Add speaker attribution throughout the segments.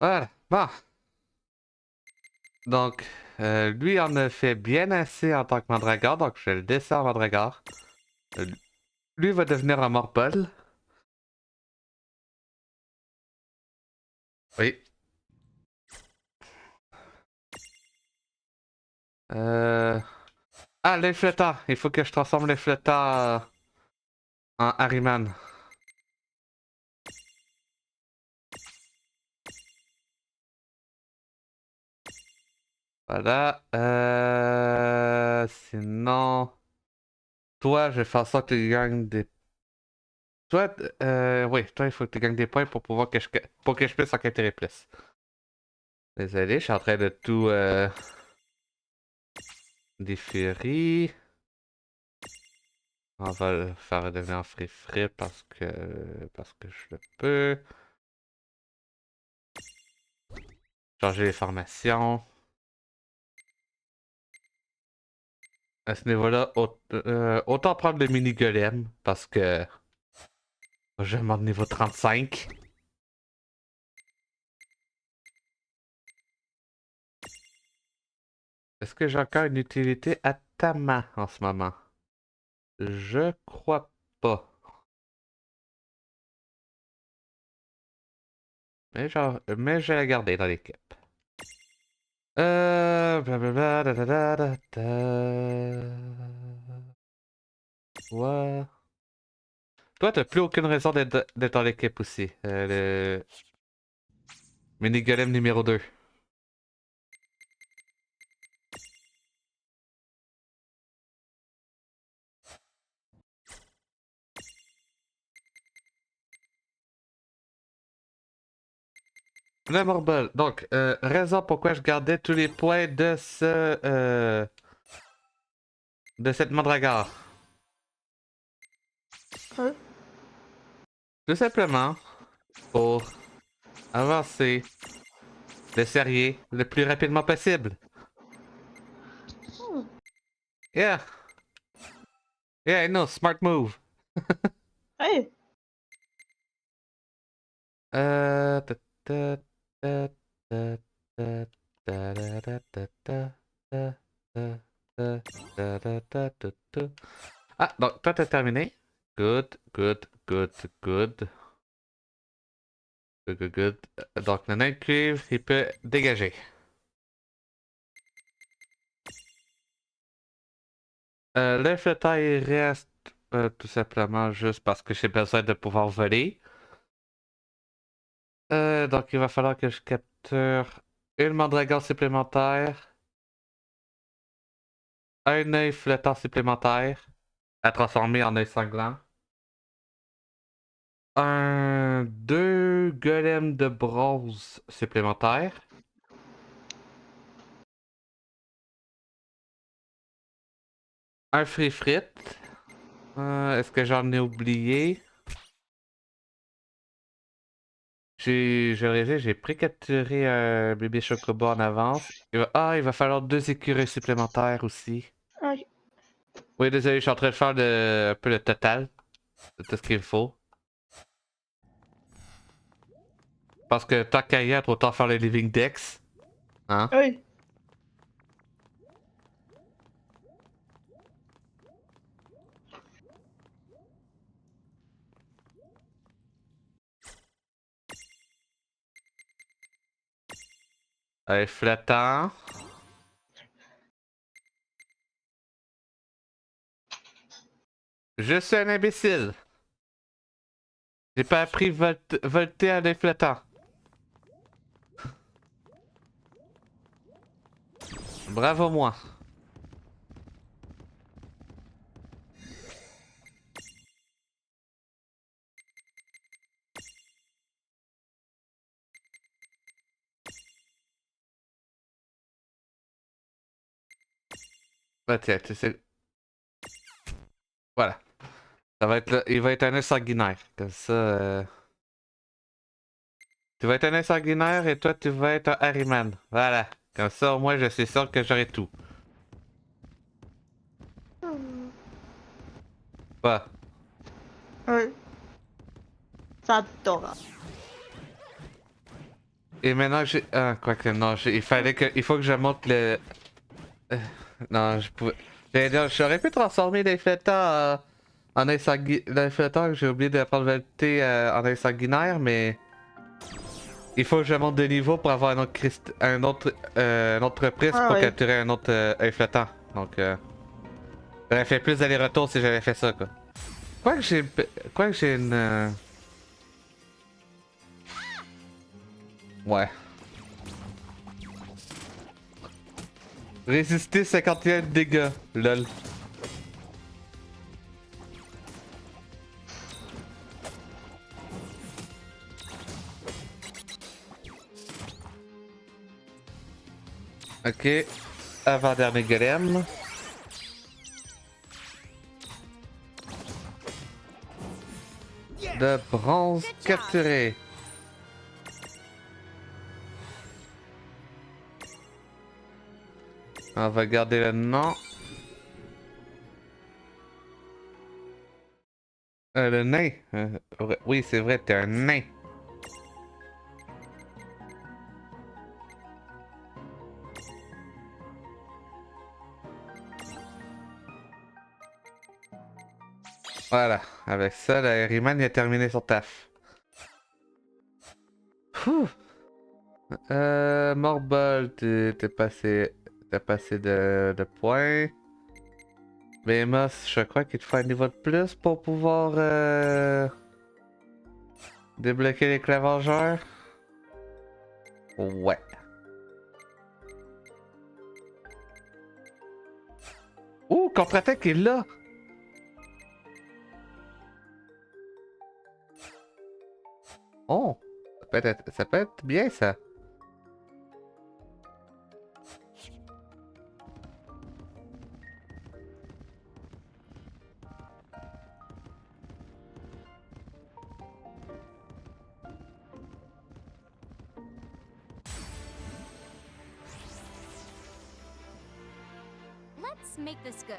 Speaker 1: Voilà. Bon. Donc, lui en a fait bien assez en tant que mandragore, donc je le descends en mandragore. Euh, Lui va devenir un morpol. Oui. Euh... Ah, l'infletta! Il faut que je transforme l'infletta en Harriman. Voilà. Sinon... Toi, je vais faire ça que tu gagnes des... Toi, oui, toi, il faut que tu gagnes des points pour pouvoir pour que je puisse enquêter plus. Désolé, je suis en train de tout déférer. On va le faire devenir free parce que je le peux. Changer les formations. À ce niveau-là, autant prendre le mini golem parce que je monte niveau 35. Est-ce que j'ai encore une utilité à Tama en ce moment? Je crois pas. Mais je vais la garder dans l'équipe. Blablabla, da, da, da, da, da. Ouais. Toi, t'as plus aucune raison d'être dans l'équipe aussi. Le mini golem numéro 2. Le Morbol. Donc, raison pourquoi je gardais tous les points de cette mandragore.
Speaker 2: Ouais.
Speaker 1: Tout simplement pour avancer le serrier le plus rapidement possible.
Speaker 2: Hmm.
Speaker 1: Yeah. Yeah, I know, smart move.
Speaker 2: Hey.
Speaker 1: Ta- ta- ta- ta- ta- ta- ta- ta- ta- ta- ta- ta- ta- ta- ta- ta- ta- ta. Ah, donc toi t'as terminé. Good, good, good, good. Good, good, good. Donc le nain de cuivre, il peut dégager. Le flotteur, il reste tout simplement juste parce que j'ai besoin de pouvoir voler. Donc il va falloir que je capture une mandragore supplémentaire, un œil flottant supplémentaire à transformer en œil sanglant, deux golems de bronze supplémentaires, un free frit. Est-ce que j'en ai oublié? J'ai pré-capturé un bébé chocobo en avance. Il va falloir deux écureuils supplémentaires aussi.
Speaker 2: Ok.
Speaker 1: Oui, désolé, je suis en train de faire un peu le total de tout ce qu'il faut. Parce que tant qu'à y être, autant faire le living dex. Hein?
Speaker 2: Oui.
Speaker 1: Allez, flottant. Je suis un imbécile. J'ai pas appris volter à l'œil flottant. Bravo moi. Bah tiens, tu sais. Voilà. Il va être un œil sanguinaire. Comme ça. Tu vas être un œil sanguinaire et toi tu vas être un Harryman. Voilà. Comme ça au moins je suis sûr que j'aurai tout.
Speaker 2: Hmm.
Speaker 1: Bah.
Speaker 2: Oui. C'est adorable.
Speaker 1: Et maintenant j'ai... Ah, quoique non, il fallait que... Il faut que je monte le... Non, je pouvais... J'aurais pu transformer l'inflecteur en l'inflecteur, j'ai oublié de prendre le thé en insanguinaire, mais... Il faut que je monte de niveau pour avoir un autre prisme
Speaker 2: Ah
Speaker 1: pour
Speaker 2: ouais.
Speaker 1: capturer un autre inflecteur. Donc, j'aurais fait plus d'aller-retour si j'avais fait ça, quoi. Quoi que j'ai une... Ouais. Résister 51 dégâts, lol. Ok. Avant-dernier golem. De bronze capturé. On va garder le nom. Le nain. Oui, c'est vrai, t'es un nain. Voilà, avec ça, la Riemann a terminé son taf. Ouh. Morbol, t'es passé de points. Behemoth, je crois qu'il te faut un niveau de plus pour pouvoir débloquer les clavengeurs. Ouais. Ouh, contre-attaque est là! Oh! Ça peut être bien ça.
Speaker 3: Let's make this good.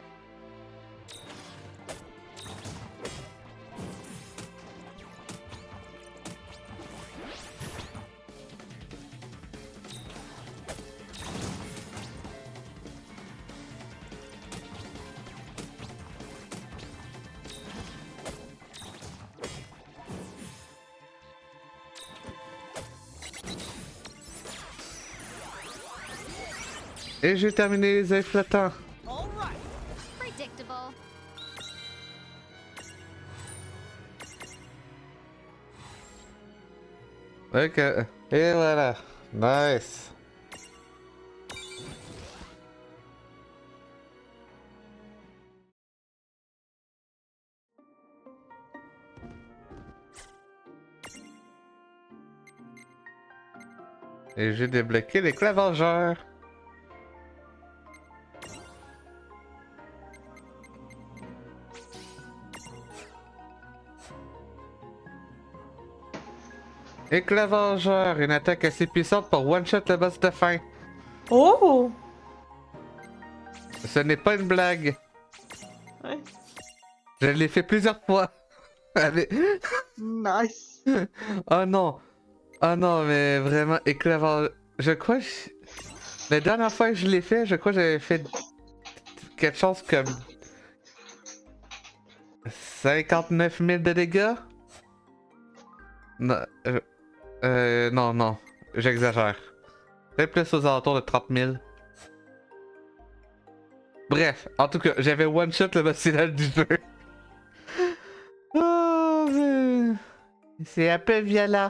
Speaker 1: Et j'ai terminé les inflatants.
Speaker 3: Predictable.
Speaker 1: Ok. Et voilà. Nice. Et j'ai débloqué les clavengeurs. Et clavengeur, une attaque assez puissante pour one-shot le boss de fin.
Speaker 2: Oh!
Speaker 1: Ce n'est pas une blague.
Speaker 2: Ouais.
Speaker 1: Je l'ai fait plusieurs fois. Allez.
Speaker 2: Nice.
Speaker 1: Oh non. Oh non, mais vraiment, éclavengeur. Je crois que... La dernière fois que je l'ai fait, je crois que j'avais fait quelque chose comme 59 000 de dégâts? Non, non, non, j'exagère. Peut-être plus aux alentours de 30 000. Bref, en tout cas, j'avais one-shot le boss final du jeu. Oh, c'est un peu violent.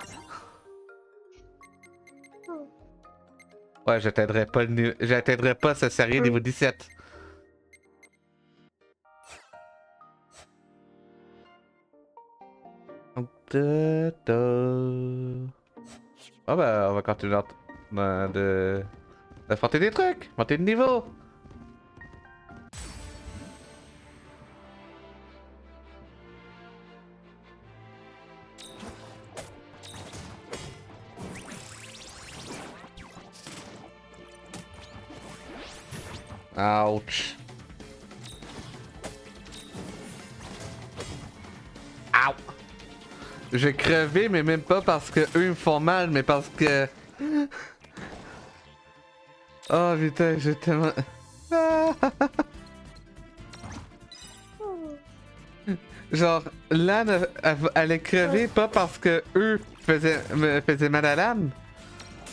Speaker 1: Ouais, j'atteindrai pas ce série niveau 17. Ah bah, on va continuer de monter des trucs, monter de niveau. Ouch. J'ai crevé, mais même pas parce que eux me font mal, mais parce que Oh putain, j'ai tellement... Ah! Genre, l'âne allait crever pas parce que eux me faisaient mal à l'âne,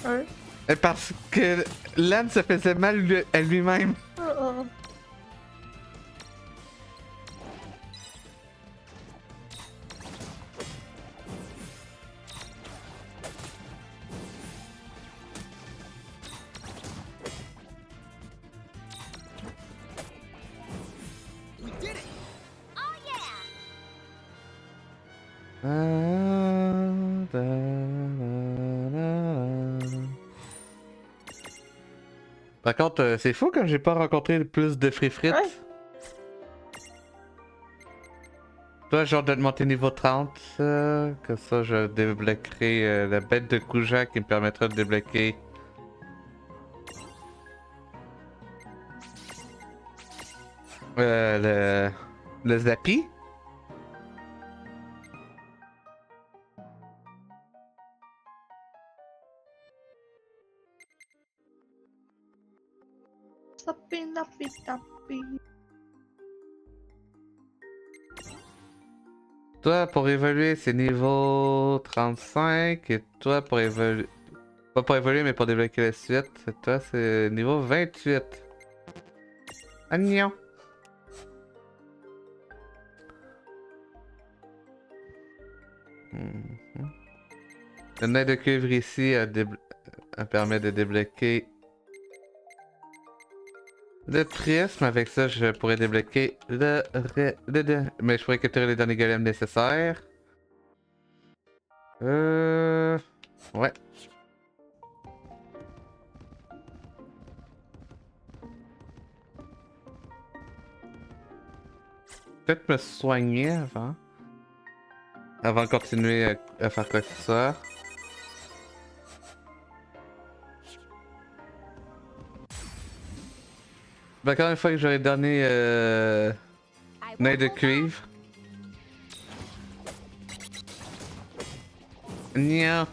Speaker 2: Ouais.
Speaker 1: mais parce que l'âne se faisait mal à lui-même.
Speaker 2: Oh.
Speaker 3: We did it! Oh yeah!
Speaker 1: Par contre, c'est fou comme j'ai pas rencontré plus de frites.
Speaker 2: Ouais.
Speaker 1: Toi, genre de monter niveau 30, comme ça je débloquerai la bête de Kuja qui me permettra de débloquer le Zappy.
Speaker 2: Tapi, tapi.
Speaker 1: Toi, pour évoluer, c'est niveau 35. Et toi, pour évoluer... Pas pour évoluer, mais pour débloquer la suite, toi, c'est niveau 28. Ah non. Mhm. Le nez de cuivre ici permet de débloquer le prisme. Avec ça, je pourrais débloquer mais je pourrais capturer les derniers golems nécessaires. Ouais. Peut-être me soigner avant. Avant de continuer à faire quoi que ce soit. Ben, encore une fois que j'aurais donné
Speaker 3: I
Speaker 1: nez
Speaker 3: won't
Speaker 1: de
Speaker 3: hold back.
Speaker 1: cuivre. Nia.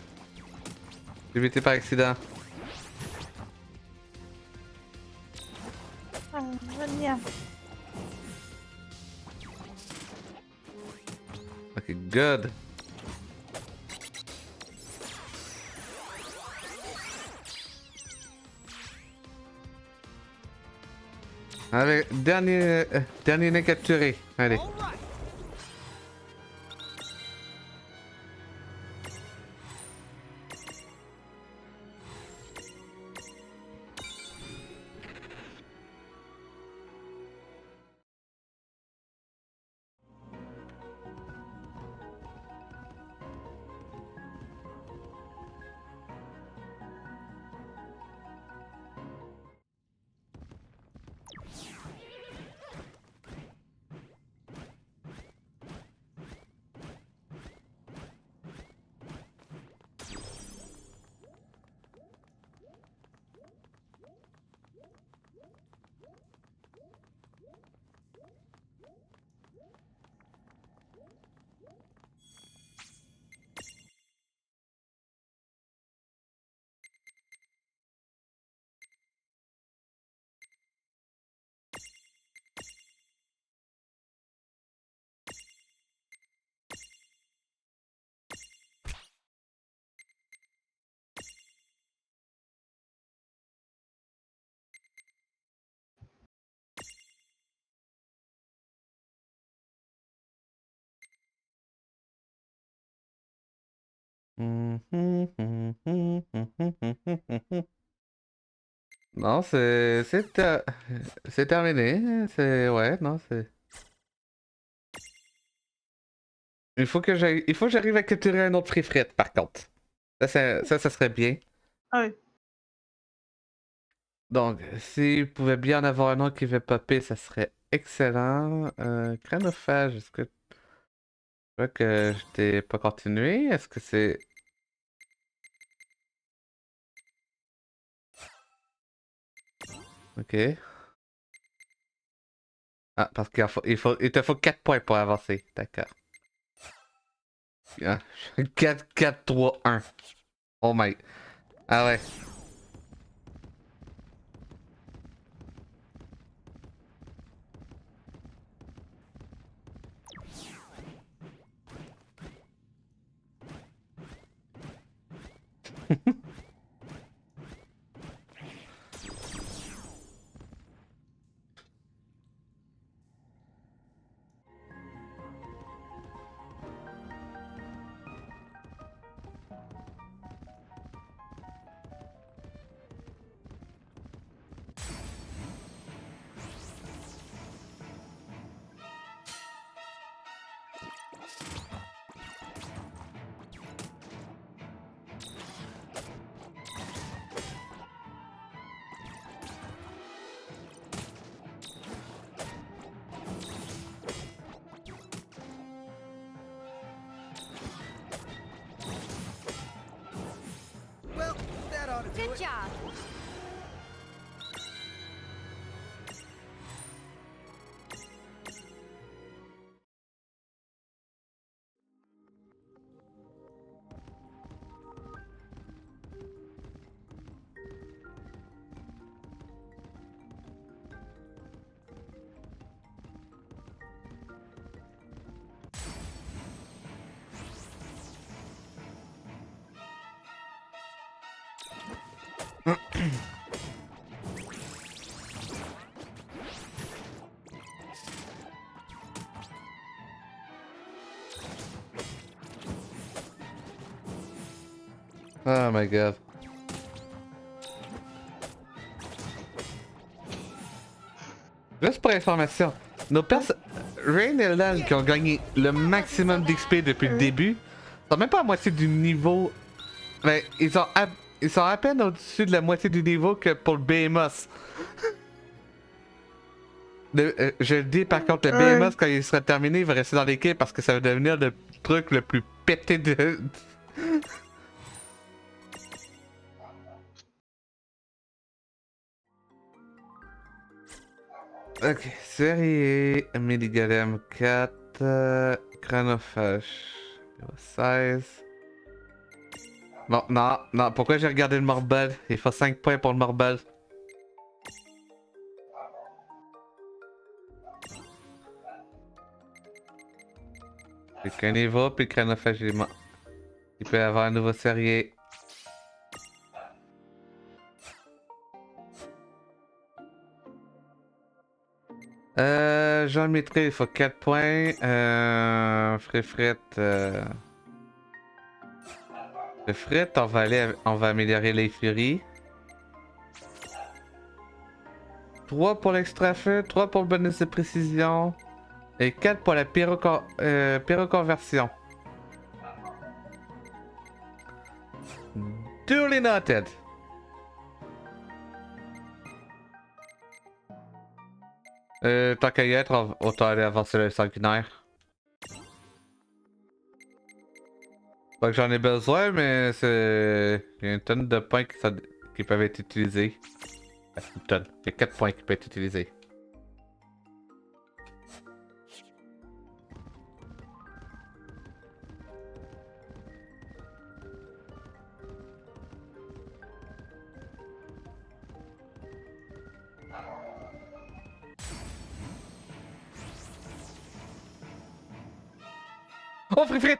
Speaker 1: J'ai évité par accident.
Speaker 2: Ah, nya.
Speaker 1: Ok, good. Allez, dernier nez capturé. Allez.
Speaker 3: All right.
Speaker 1: Non, c'est terminé. C'est ouais, non, c'est. Il faut que j'arrive à capturer un autre frite par contre. Ça serait bien.
Speaker 2: Ah ouais.
Speaker 1: Donc, s'il pouvait bien en avoir un autre qui va popper, ça serait excellent. Chronophage, est-ce que tu vois que je t'ai pas continué? Est-ce que c'est. Ok. Ah, parce il te faut 4 points pour avancer. D'accord. Ah, 4, 4, 3, 1. Oh my. Ah ouais.
Speaker 4: Well, that ought to do
Speaker 3: Good
Speaker 4: it.
Speaker 3: job.
Speaker 1: Oh my god. Juste pour information, nos Rain et Lan qui ont gagné le maximum d'XP depuis le début sont même pas à moitié du niveau. Mais ils sont à peine au-dessus de la moitié du niveau que pour le Behemoth. Je le dis par contre, le Behemoth quand il sera terminé, il va rester dans l'équipe parce que ça va devenir le truc le plus pété de. Ok, série Mini-Golem 4, Chronophage 16. Bon, non, non, pourquoi j'ai regardé le Marble? Il faut 5 points pour le Marble. Puis qu'un niveau, puis Chronophage il est mort. Il peut y avoir un nouveau série. Jean Mitré, il faut 4 points. Fréfrette. Fréfrette, on va améliorer les furies. 3 pour l'extra feu, 3 pour le bonus de précision. Et 4 pour la pyroconversion. Duly noted. Tant qu'à y être, autant aller avancer le sanguinaire. Pas que j'en ai besoin, mais c'est. Il y a une tonne de points qui peuvent être utilisés. Une tonne. Il y a 4 points qui peuvent être utilisés. Oh, Frifrit!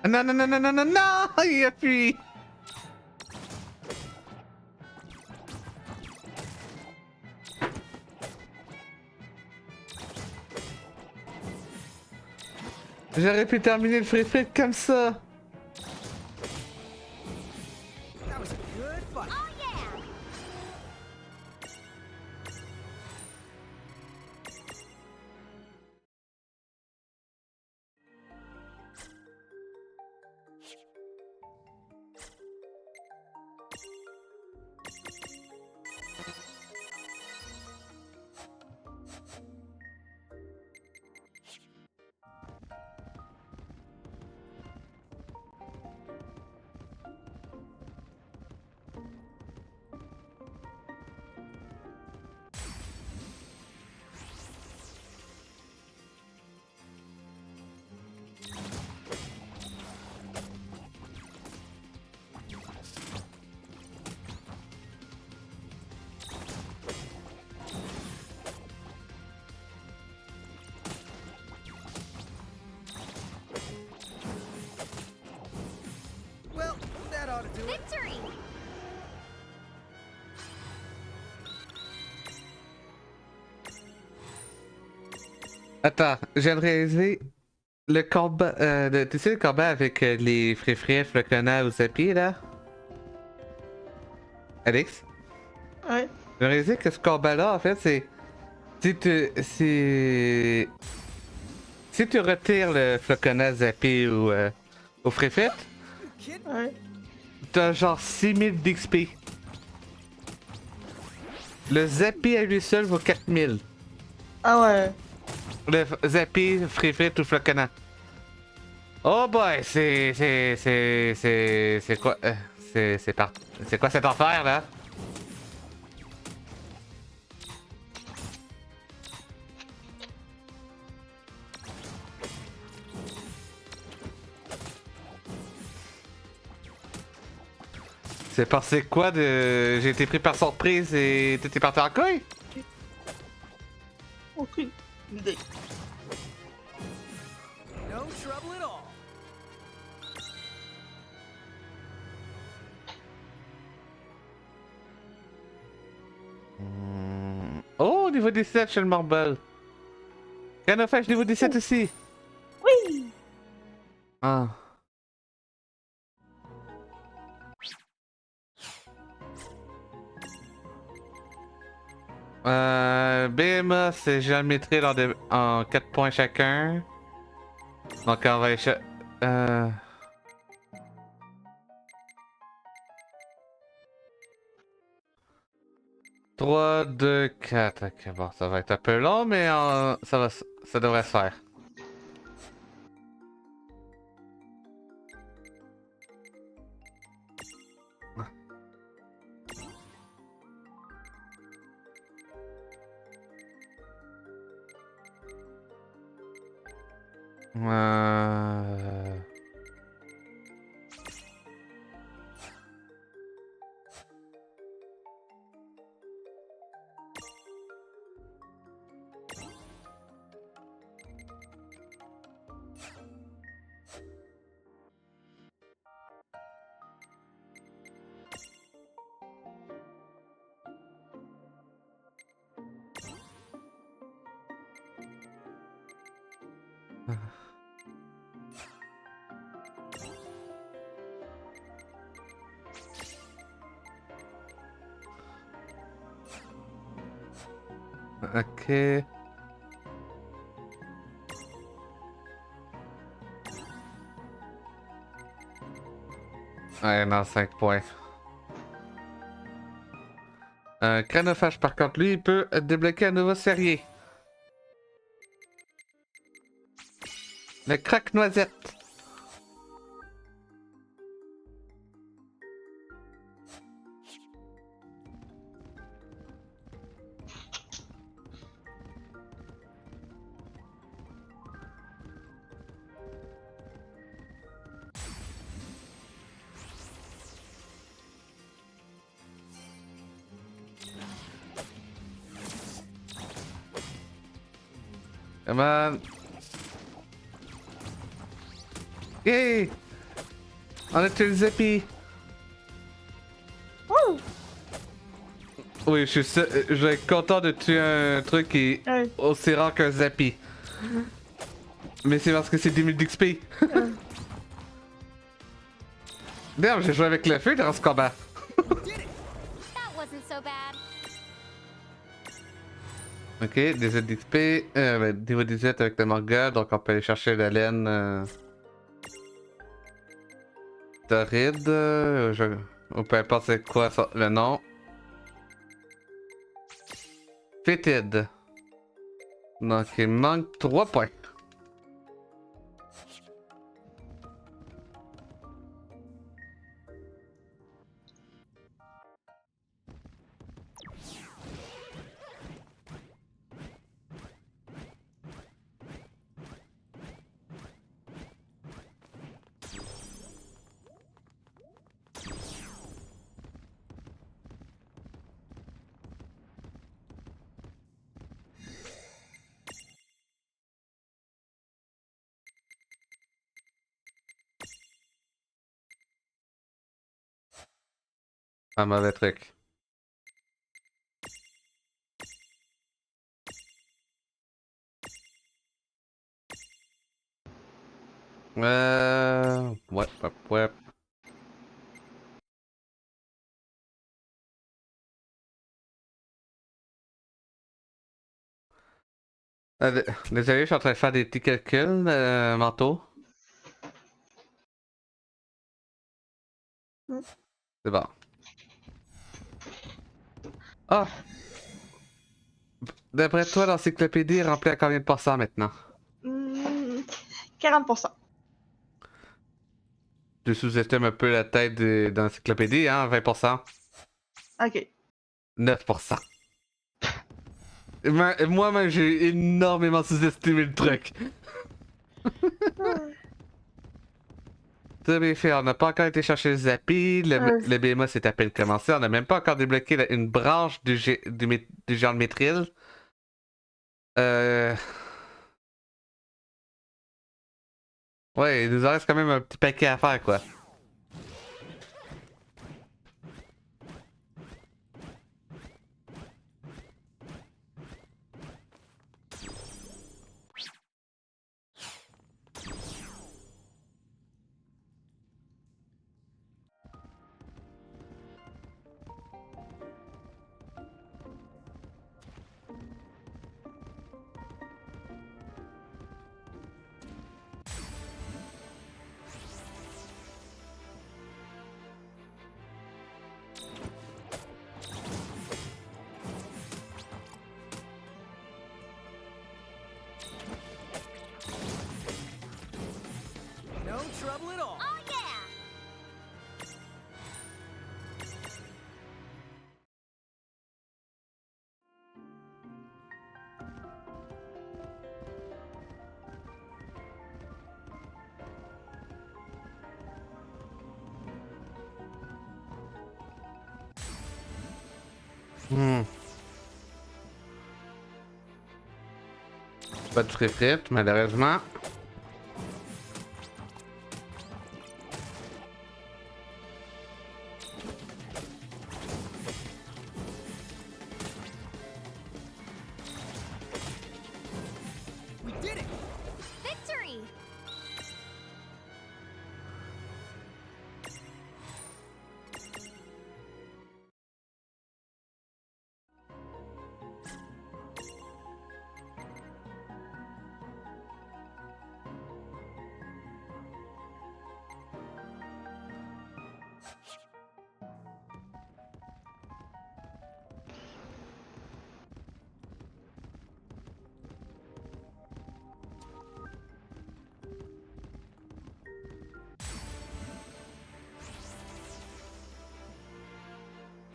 Speaker 1: Non, non, non, non, non, non, non! Il appuie! J'aurais pu terminer le Frifrit comme ça!
Speaker 4: That was a good fight.
Speaker 3: Oh yeah.
Speaker 4: do it.
Speaker 3: Victory!
Speaker 1: Attends, je viens de réaliser le combat. Tu sais le combat avec les fréfrés, floconnats ou Zappy là? Alex?
Speaker 2: Ouais.
Speaker 1: Je viens de réaliser que ce combat-là, en fait, c'est. Si tu. Si tu retires le floconnat Zappy ou fréfrette,
Speaker 4: You kidding?
Speaker 2: Ouais.
Speaker 1: t'as genre 6000 d'XP. Le Zappy à lui seul vaut 4000.
Speaker 2: Ah ouais.
Speaker 1: Le Zappy, fréfrette ou floconnat. Oh boy, c'est quoi c'est quoi cette affaire là? C'est passé quoi de j'ai été pris par surprise et t'étais parti en couille?
Speaker 2: Aucune idée.
Speaker 4: No trouble at all.
Speaker 1: Oh, niveau 17 chez le Marble. Canophage niveau 17 aussi.
Speaker 2: Oui.
Speaker 1: Ah. BMA, c'est géométrie en 4 points chacun. Donc on va échapper. 3, 2, 4. Ok, bon, ça va être un peu long, mais ça devrait se faire. Euh... Ok. Ouais, non, 5 points. Chronophage, par contre, lui, il peut débloquer un nouveau serrier. Le croque-noisette. Come on. Yay! On a tué le Zappy.
Speaker 2: Oh.
Speaker 1: Oui, je vais être content de tuer un truc qui est
Speaker 2: Ouais.
Speaker 1: aussi rare qu'un Zappy. Mais c'est parce que c'est 10 000 d'XP. Damn, j'ai joué avec le feu dans ce combat.
Speaker 3: That wasn't so bad.
Speaker 1: Ok, 18 d'XP. Niveau 18 avec le manga, donc on peut aller chercher la laine. Torride. Ou peu importe c'est quoi le nom. Fétide. Donc il manque 3 points. Un mauvais truc. Ouais, ouais, ouais. Désolé, je suis en train de faire des petits calculs mentaux.
Speaker 2: Hmm.
Speaker 1: C'est bon. Ah! D'après toi, l'encyclopédie est remplie à combien de pourcents maintenant?
Speaker 2: 40%.
Speaker 1: Je sous-estime un peu la tête de l'encyclopédie, hein? 20%.
Speaker 2: Ok.
Speaker 1: 9%. Moi-même, j'ai énormément sous-estimé le truc. Ça, bien fait, on n'a pas encore été chercher le Zappi, le BMA s'est à peine commencé, on n'a même pas encore débloqué une branche du géant de Mithril. Euh... Ouais, il nous en reste quand même un petit paquet à faire, quoi.
Speaker 4: No trouble at all.
Speaker 3: Oh yeah!
Speaker 1: Pas de frites, malheureusement.
Speaker 4: We did it!
Speaker 3: Victory!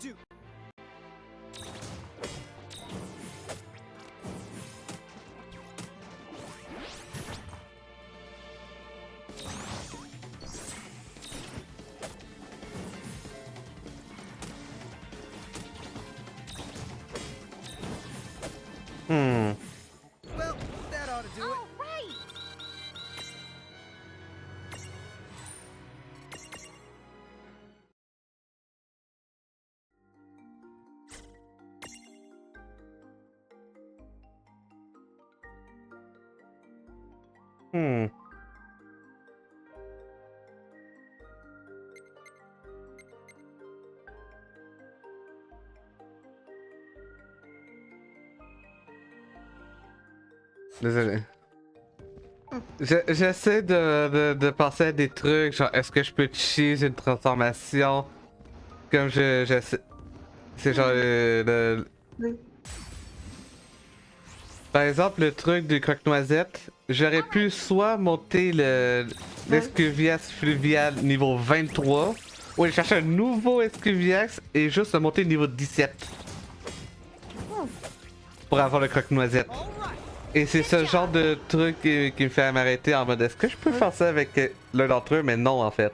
Speaker 4: Two.
Speaker 1: Hmm.
Speaker 4: Well, that ought to do it.
Speaker 3: All right!
Speaker 1: Hmm. Désolé. J'essaie de penser à des trucs, genre est-ce que je peux cheese une transformation comme j'essaie. C'est genre
Speaker 2: Oui.
Speaker 1: Par exemple, le truc du croque-noisette, j'aurais pu soit monter l'escuviax fluvial niveau 23, ou aller chercher un nouveau escuviax et juste le monter niveau 17 pour avoir le croque-noisette.
Speaker 4: All right.
Speaker 1: Et c'est ce genre de truc qui me fait m'arrêter en mode est-ce que je peux faire ça avec l'un d'entre eux, mais non en fait.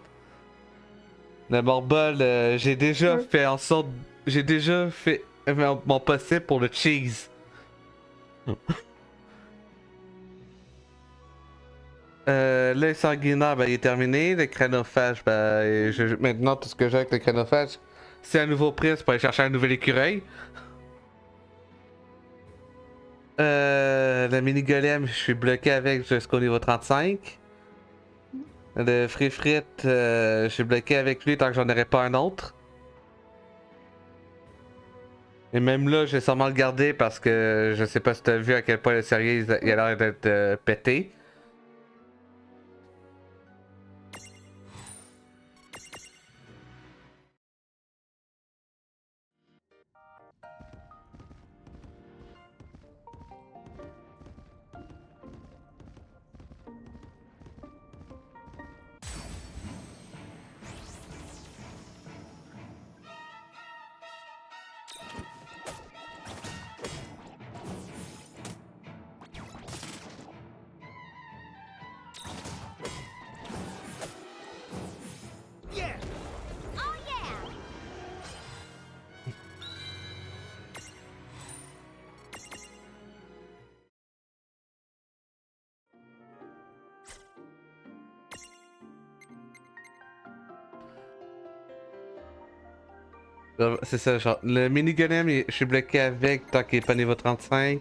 Speaker 1: Le morbol, j'ai déjà fait en sorte. J'ai déjà fait mon possible pour le cheese. Le sanguinaire, ben, il est terminé. Le chronophage, ben, maintenant tout ce que j'ai avec le chronophage, C'est un nouveau prisme pour aller chercher un nouvel écureuil. Le mini golem, je suis bloqué avec jusqu'au niveau 35. Le free frit, je suis bloqué avec lui tant que j'en aurai pas un autre. Et même là, je vais sûrement le garder parce que je sais pas si t'as vu à quel point le sérieux il a l'air d'être pété.
Speaker 4: Yeah!
Speaker 3: Oh yeah!
Speaker 1: C'est ça, genre. Le mini golem, je suis bloqué avec tant qu'il est pas niveau 35.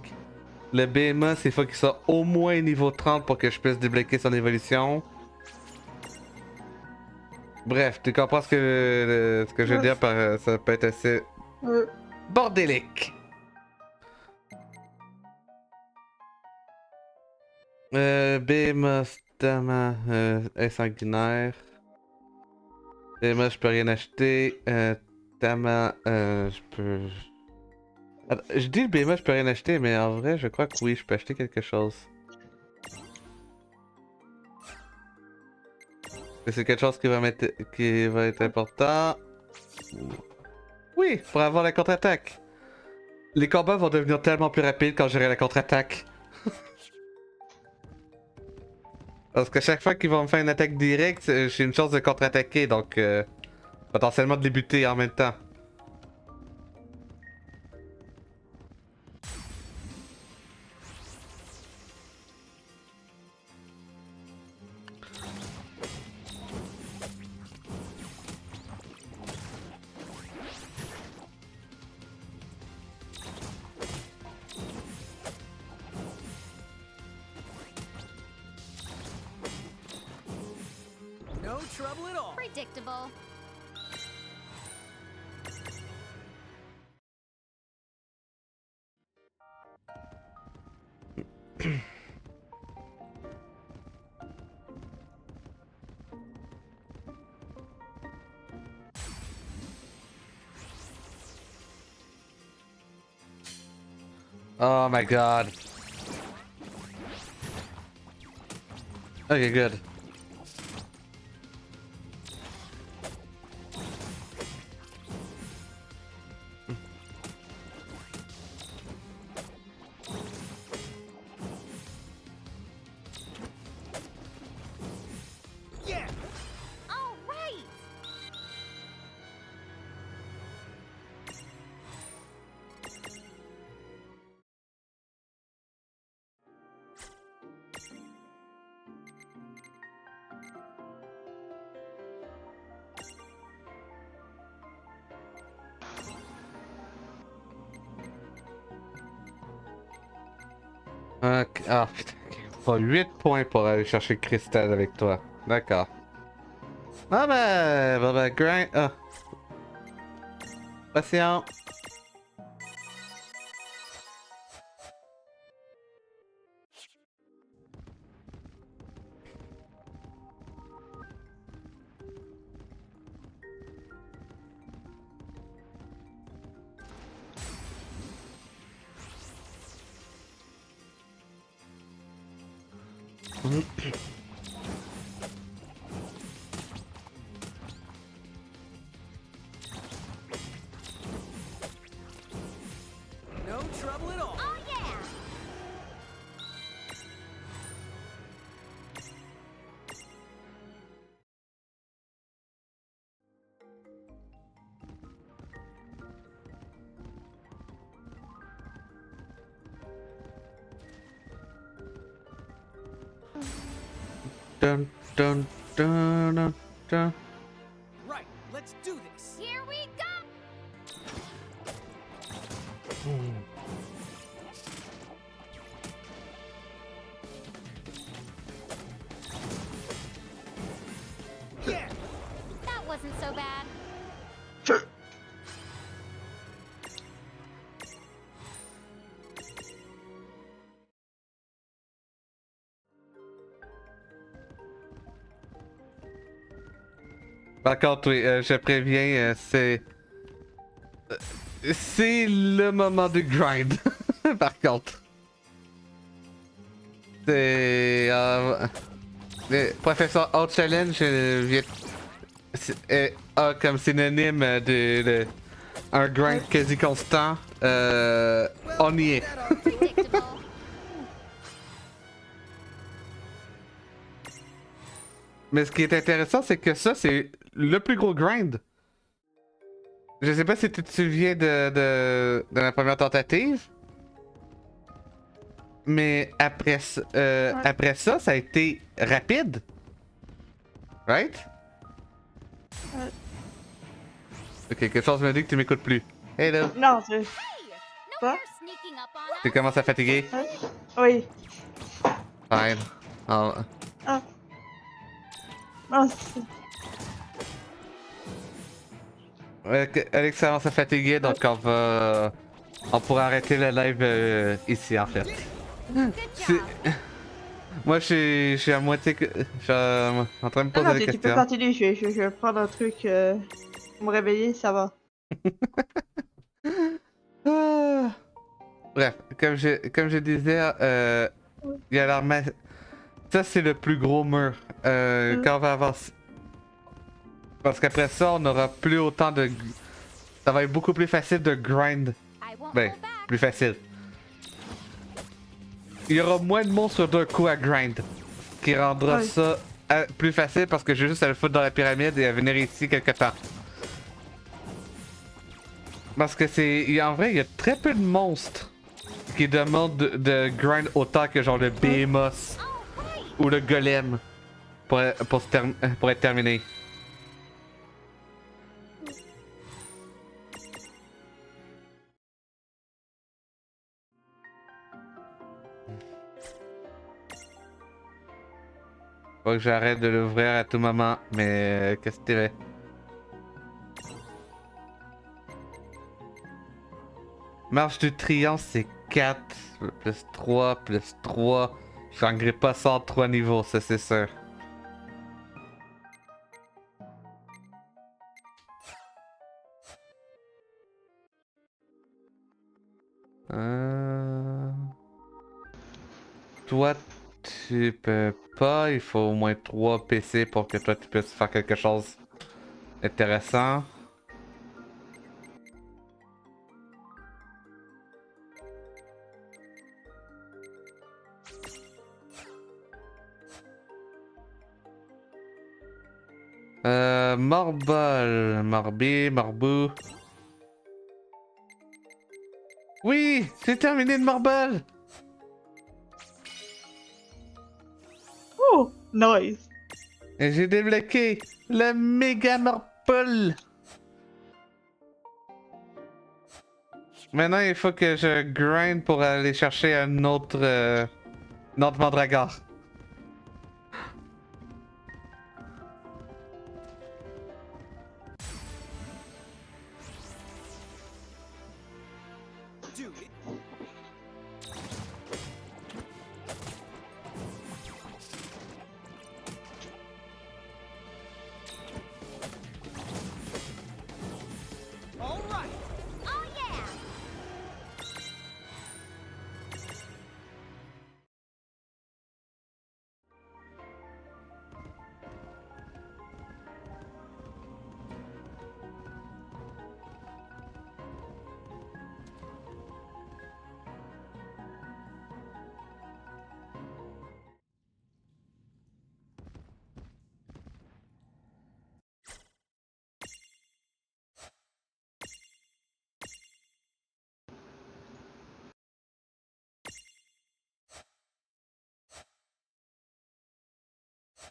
Speaker 1: Le BMA, c'est faut qu'il soit au moins niveau 30 pour que je puisse débloquer son évolution. Bref, tu comprends ce que je veux dire par ça peut être assez bordélique. BMA, Stama, insanguinaire. BMA, je peux rien acheter. Tama, je peux. Attends, je dis le BMA, je peux rien acheter, mais en vrai, je crois que oui, je peux acheter quelque chose. Et c'est quelque chose qui va être important. Oui, pour avoir la contre-attaque. Les combats vont devenir tellement plus rapides quand j'aurai la contre-attaque. Parce que chaque fois qu'ils vont me faire une attaque directe, j'ai une chance de contre-attaquer, donc potentiellement de les buter en même temps.
Speaker 4: No trouble at all.
Speaker 3: Predictable.
Speaker 1: Oh my god. Okay, good.
Speaker 4: Yeah!
Speaker 3: All right!
Speaker 1: Ok. Ah putain. Pas 8 points pour aller chercher Cristal avec toi. D'accord. Ah ben, grind. Ah. Patient.
Speaker 4: No trouble at all.
Speaker 3: Oh yeah!
Speaker 1: Dun dun dun dun dun.
Speaker 4: Right, let's do this.
Speaker 3: Here we go!
Speaker 4: Yeah.
Speaker 3: That wasn't so bad.
Speaker 1: Par contre, oui, je préviens, c'est le moment du grind. Par contre. C'est. Le professeur Out Challenge vient. A comme synonyme de un grind quasi constant. On y est.
Speaker 4: That ought to do it.
Speaker 3: Predictable.
Speaker 1: Mais ce qui est intéressant, c'est que ça, c'est le plus gros grind. Je sais pas si tu te souviens de la première tentative. Mais après, après ça, ça a été rapide. Right?
Speaker 2: Ouais.
Speaker 1: Ok, quelque chose me dit que tu m'écoutes plus. Hello.
Speaker 2: Non, c'est...
Speaker 3: Hey, no
Speaker 2: Quoi?
Speaker 3: more sneaking up on
Speaker 1: Tu
Speaker 3: us.
Speaker 1: commences à fatiguer?
Speaker 2: Hein? Oui.
Speaker 1: Fine. Oh.
Speaker 2: Ah. Non, c'est...
Speaker 1: Alex commence à fatiguer, donc on va. On pourra arrêter le live ici en fait.
Speaker 3: Good
Speaker 1: C'est-
Speaker 3: job.
Speaker 1: Moi je suis à moitié. Je suis en train de me
Speaker 2: Ah
Speaker 1: poser
Speaker 2: non,
Speaker 1: des
Speaker 2: tu peux
Speaker 1: questions.
Speaker 2: continuer, je vais prendre un truc pour me réveiller, ça va.
Speaker 1: Ah. Bref, comme je disais, il y a l'armée. Ça, c'est le plus gros mur. Quand on va avancer. Parce qu'après ça, on aura plus autant de. Ça va être beaucoup plus facile de grind.
Speaker 3: I won't
Speaker 1: Ben,
Speaker 3: hold back.
Speaker 1: plus facile. Il y aura moins de monstres d'un coup à grind. Ce qui rendra
Speaker 2: Ouais.
Speaker 1: ça plus facile parce que j'ai juste à le foutre dans la pyramide et à venir ici quelque temps. Parce que en vrai, il y a très peu de monstres qui demandent de grind autant que genre le Behemoth
Speaker 3: All right.
Speaker 1: ou le Golem pour être terminé. Faut que j'arrête de l'ouvrir à tout moment, mais qu'est-ce que tu veux? Marche du triomphe, c'est 4, plus 3, plus 3. Je gagnerai pas ça en 3 niveaux, ça c'est sûr. Euh... Toi, tu peux pas. Il faut au moins 3 PC pour que toi tu puisses faire quelque chose d'intéressant. Morbol, Morbou. Oui, j'ai terminé le Morbol.
Speaker 2: Oh, nice.
Speaker 1: Et j'ai débloqué le méga Morbol. Maintenant, il faut que je grind pour aller chercher un autre Mandragore.
Speaker 4: Do it. All right.
Speaker 3: Oh yeah.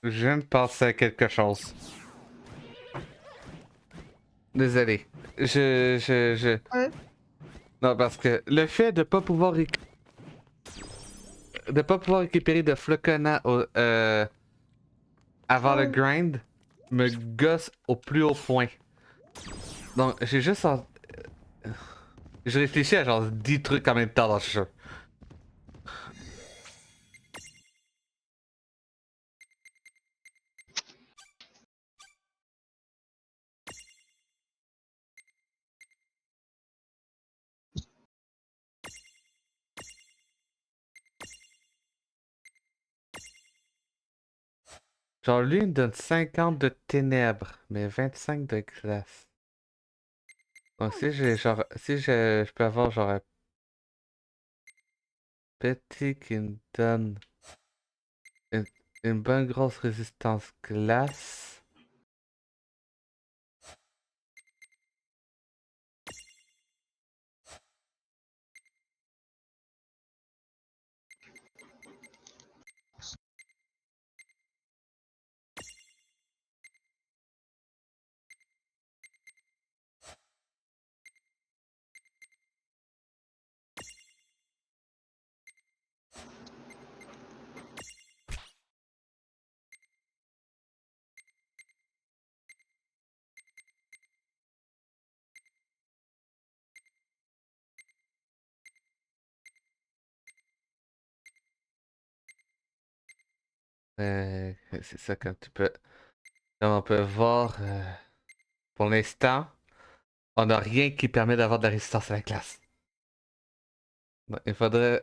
Speaker 1: Je viens de penser à quelque chose. Désolé.
Speaker 2: Ouais.
Speaker 1: Non, parce que le fait de pas pouvoir récupérer de floconnat avant le
Speaker 2: Ouais.
Speaker 1: grind me gosse au plus haut point. Donc, j'ai juste je réfléchis à genre 10 trucs en même temps dans ce jeu. Genre, lui, il me donne 50 de ténèbres, mais 25 de glace. Donc, si j'ai genre. Si je peux avoir genre un petit qui me donne une, une bonne grosse résistance glace. C'est ça, comme on peut voir, pour l'instant, on n'a rien qui permet d'avoir de la résistance à la glace. Donc, il faudrait.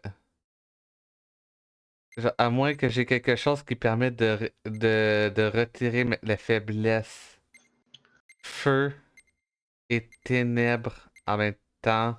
Speaker 1: Genre, à moins que j'ai quelque chose qui permet de retirer la faiblesse. Feu et ténèbres en même temps.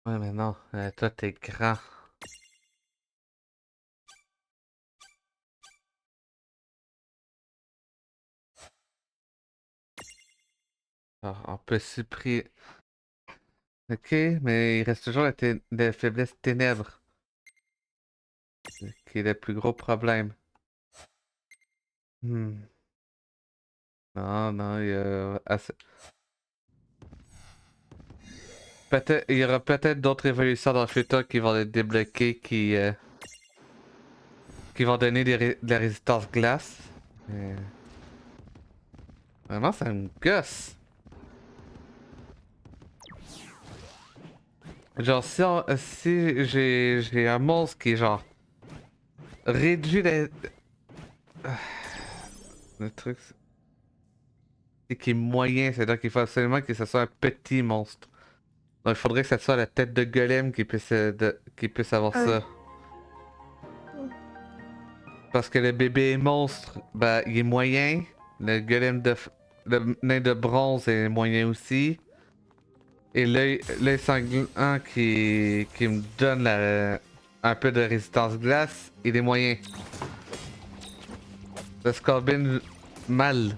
Speaker 1: Ouais, mais non, toi t'es grand. Alors, on peut supprimer. Ok, mais il reste toujours la faiblesse ténèbres, qui est le plus gros problème. Hmm. Non, non, il y a peut-être, il y aura peut-être d'autres évolutions dans le futur qui vont les débloquer, qui vont donner de la résistance glace. Mais... Vraiment, ça me gosse. Genre, si j'ai un monstre qui est genre réduit le truc, c'est qui est moyen, c'est-à-dire qu'il faut absolument que ce soit un petit monstre. Donc il faudrait que ce soit la tête de golem qui puisse avoir
Speaker 2: Ouais.
Speaker 1: ça. Parce que le bébé monstre, bah il est moyen. Le le nain de bronze est moyen aussi. Et l'œil sanglant qui me donne un peu de résistance glace, il est moyen. Le scorbin mal.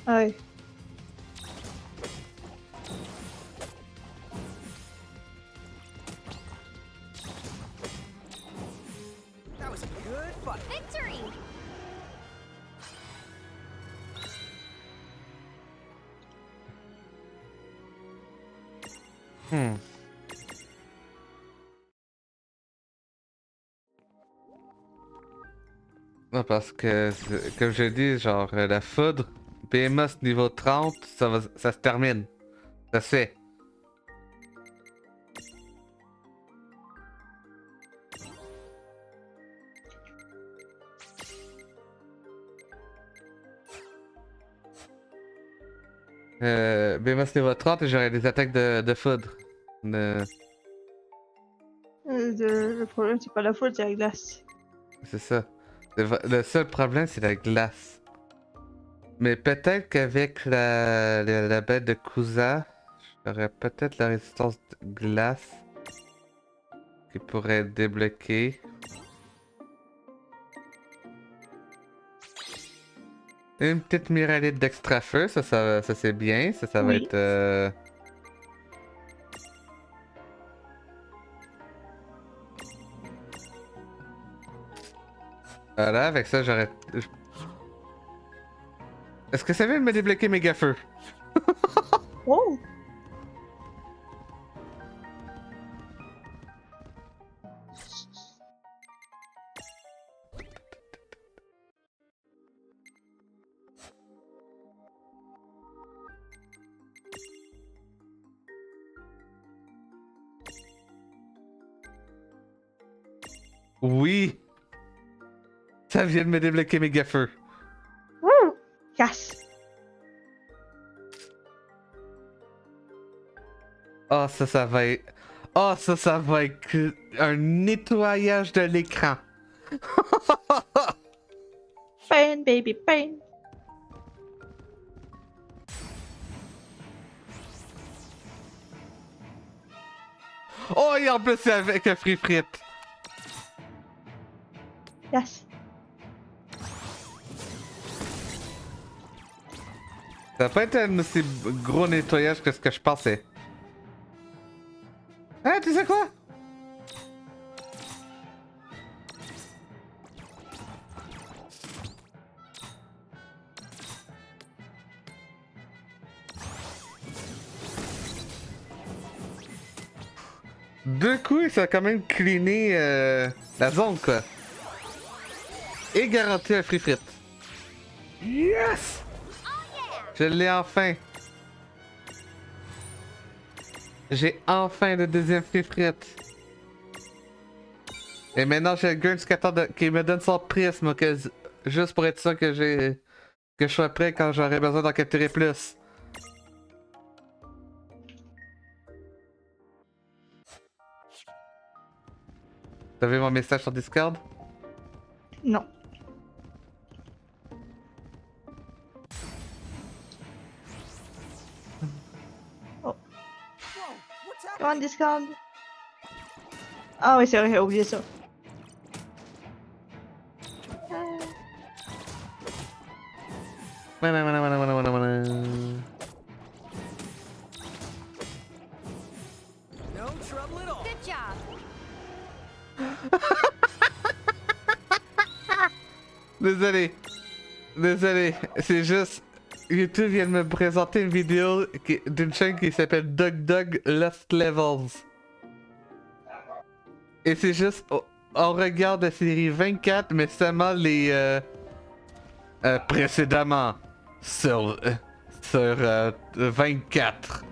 Speaker 2: Ouais.
Speaker 4: That was a good fight.
Speaker 3: Victory!
Speaker 1: Hmm. Non, parce que, comme je dis, genre, la foudre, BMS niveau 30, ça se termine. Ça se fait. BMS niveau 30 et j'aurai des attaques de foudre. De-
Speaker 2: Le problème, c'est pas la faute, c'est la glace.
Speaker 1: C'est ça. Le seul problème, c'est la glace. Mais peut-être qu'avec la bête de Kusa, j'aurais peut-être la résistance de glace qui pourrait être débloquée. Une petite muralite d'extra feu, ça c'est bien. Ça va
Speaker 2: Oui.
Speaker 1: être. Voilà, avec ça j'aurais. Est-ce que ça vient de me débloquer méga feu?
Speaker 2: Oh!
Speaker 1: Oui! Ça vient de me débloquer méga feu.
Speaker 2: Wouh! Yes!
Speaker 1: Ah, ça va être. Ah, ça va être un nettoyage de l'écran.
Speaker 2: Pain, baby, pain!
Speaker 1: Oh, et en plus, c'est avec un free frites.
Speaker 2: Yes!
Speaker 1: Ça va pas être un aussi gros nettoyage que ce que je pensais. Hein, tu sais quoi? Deux coups, ça a quand même cleané la zone, quoi. Et garanti un free frites. Yes! Je l'ai enfin. J'ai enfin le deuxième free frites. Et maintenant, j'ai le Gurns qui me donne son prisme, juste pour être sûr que que je sois prêt quand j'aurai besoin d'en capturer plus. T'as vu mon message sur Discord?
Speaker 2: Non.
Speaker 4: Whoa, what's
Speaker 2: Come on,
Speaker 4: happening?
Speaker 2: Discord! Ah oui, c'est vrai, j'ai oublié ça. Ah.
Speaker 4: No trouble at all.
Speaker 3: Good job.
Speaker 1: Désolé. Désolé. C'est juste. YouTube vient de me présenter une vidéo d'une chaîne qui s'appelle Dog Lost Levels. Et c'est juste. On regarde la série 24, mais seulement les. Précédemment. Sur 24.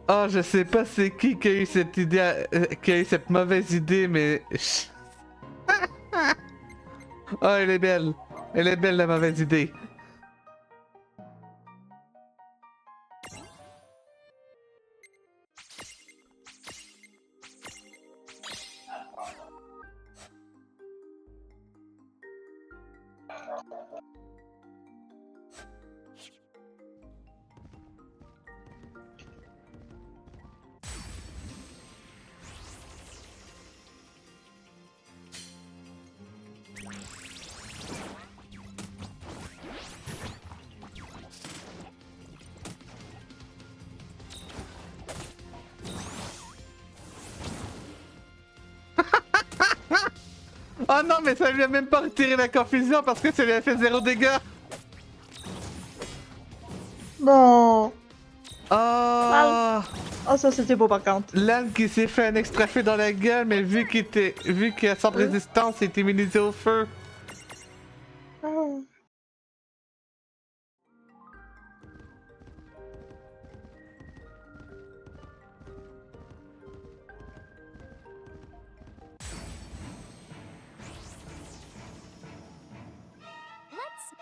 Speaker 1: Oh, je sais pas c'est qui a eu cette idée, qui a eu cette mauvaise idée, mais. Oh, elle est belle. Elle est belle la mauvaise idée. Oh non, mais ça lui a même pas retiré la confusion parce que ça lui a fait 0 dégâts.
Speaker 2: Non!
Speaker 1: Oh,
Speaker 2: Oh, ça c'était beau par contre.
Speaker 1: l'âne qui s'est fait un extra feu dans la gueule, mais vu qu'il a sans résistance, il est immunisé au feu.
Speaker 2: Ah.
Speaker 3: Let's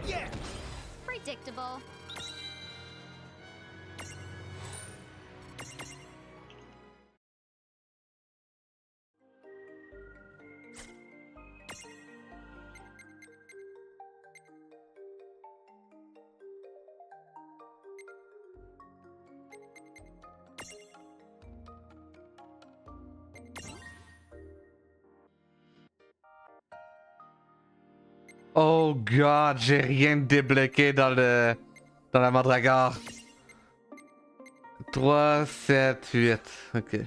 Speaker 4: Yeah.
Speaker 3: predictable.
Speaker 1: Oh god, j'ai rien de débloqué dans le... dans la mandragore. 3, 7, 8. Ok.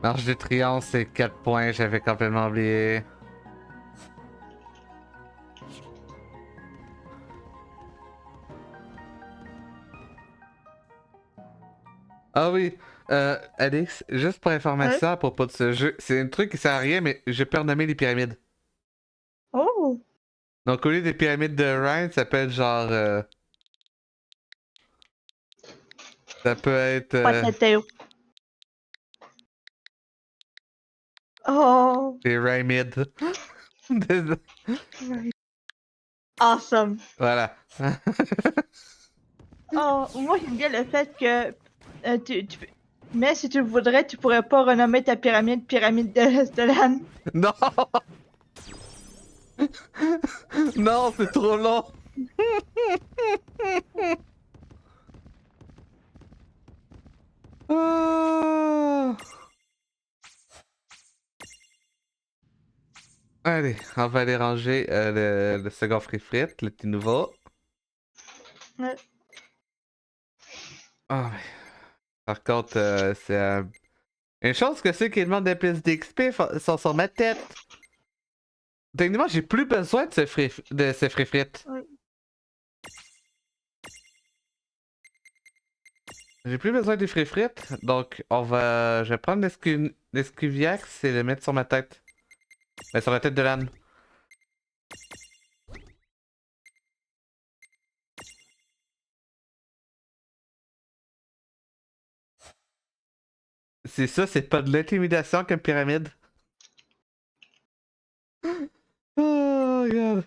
Speaker 1: Marche de triomphe, c'est 4 points, j'avais complètement oublié. Ah oui, Alex, juste pour
Speaker 2: Ouais.
Speaker 1: information à propos de ce jeu, c'est un truc qui sert à rien, mais j'ai pu renommer les pyramides.
Speaker 2: Oh!
Speaker 1: Donc au lieu des pyramides de Rhine, ça s'appelle genre... ça peut être...
Speaker 2: Patateo. Oh!
Speaker 1: des Rhymides. Désolé.
Speaker 2: Awesome.
Speaker 1: Voilà.
Speaker 2: Oh, moi j'aime bien le fait que mais si tu le voudrais, tu pourrais pas renommer ta pyramide pyramide de Stolan.
Speaker 1: Non! Non, c'est trop long! Ah. Allez, on va aller ranger le second free frites, le petit nouveau.
Speaker 2: Ouais.
Speaker 1: Ah, ouais. Par contre, c'est une chose que ceux qui demandent des plus d'XP sont sur ma tête. Techniquement, j'ai plus besoin de ce free frites.
Speaker 2: Ouais.
Speaker 1: J'ai plus besoin des free frites, donc je vais prendre l'escuviax et le mettre sur ma tête. Mais sur la tête de l'âne. C'est ça, c'est pas de l'intimidation comme pyramide. Oh, regarde.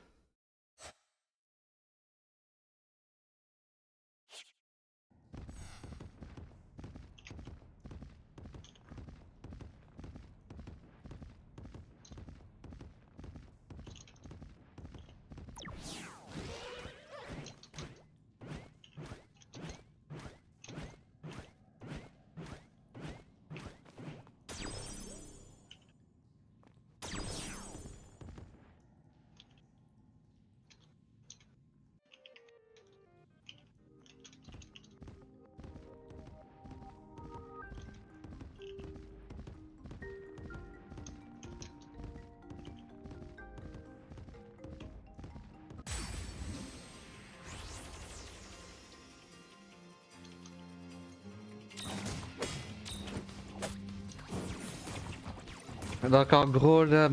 Speaker 1: Donc en gros là,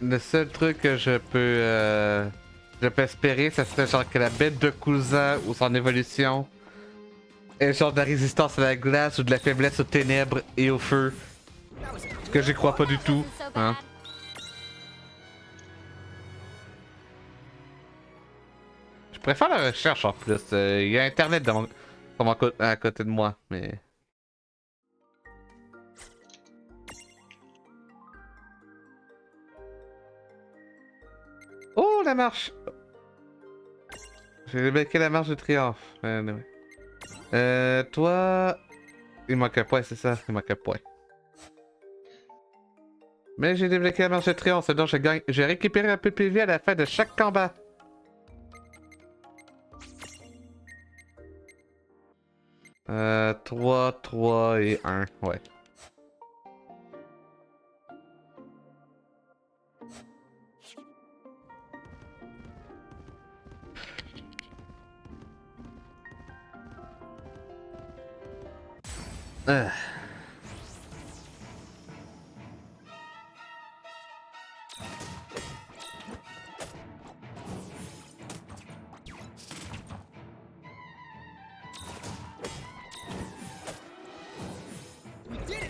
Speaker 1: le seul truc que je peux espérer, ça serait genre que la bête de cousin ou son évolution ait genre de la résistance à la glace ou de la faiblesse aux ténèbres et au feu.
Speaker 4: That was a
Speaker 1: Ce que j'y crois pas du
Speaker 3: That
Speaker 1: tout.
Speaker 3: wasn't so
Speaker 1: Hein.
Speaker 3: bad.
Speaker 1: Je préfère la recherche en plus. Il y a internet à côté de moi, mais. Oh la marche! J'ai débloqué la marche de triomphe. Ouais. Toi. Il manque un point, c'est ça? Il manque un point. Mais j'ai débloqué la marche de triomphe, donc je gagne. J'ai récupéré un peu de PV à la fin de chaque combat. Euh, 3, 3 et 1, ouais. Euh.
Speaker 4: We did it!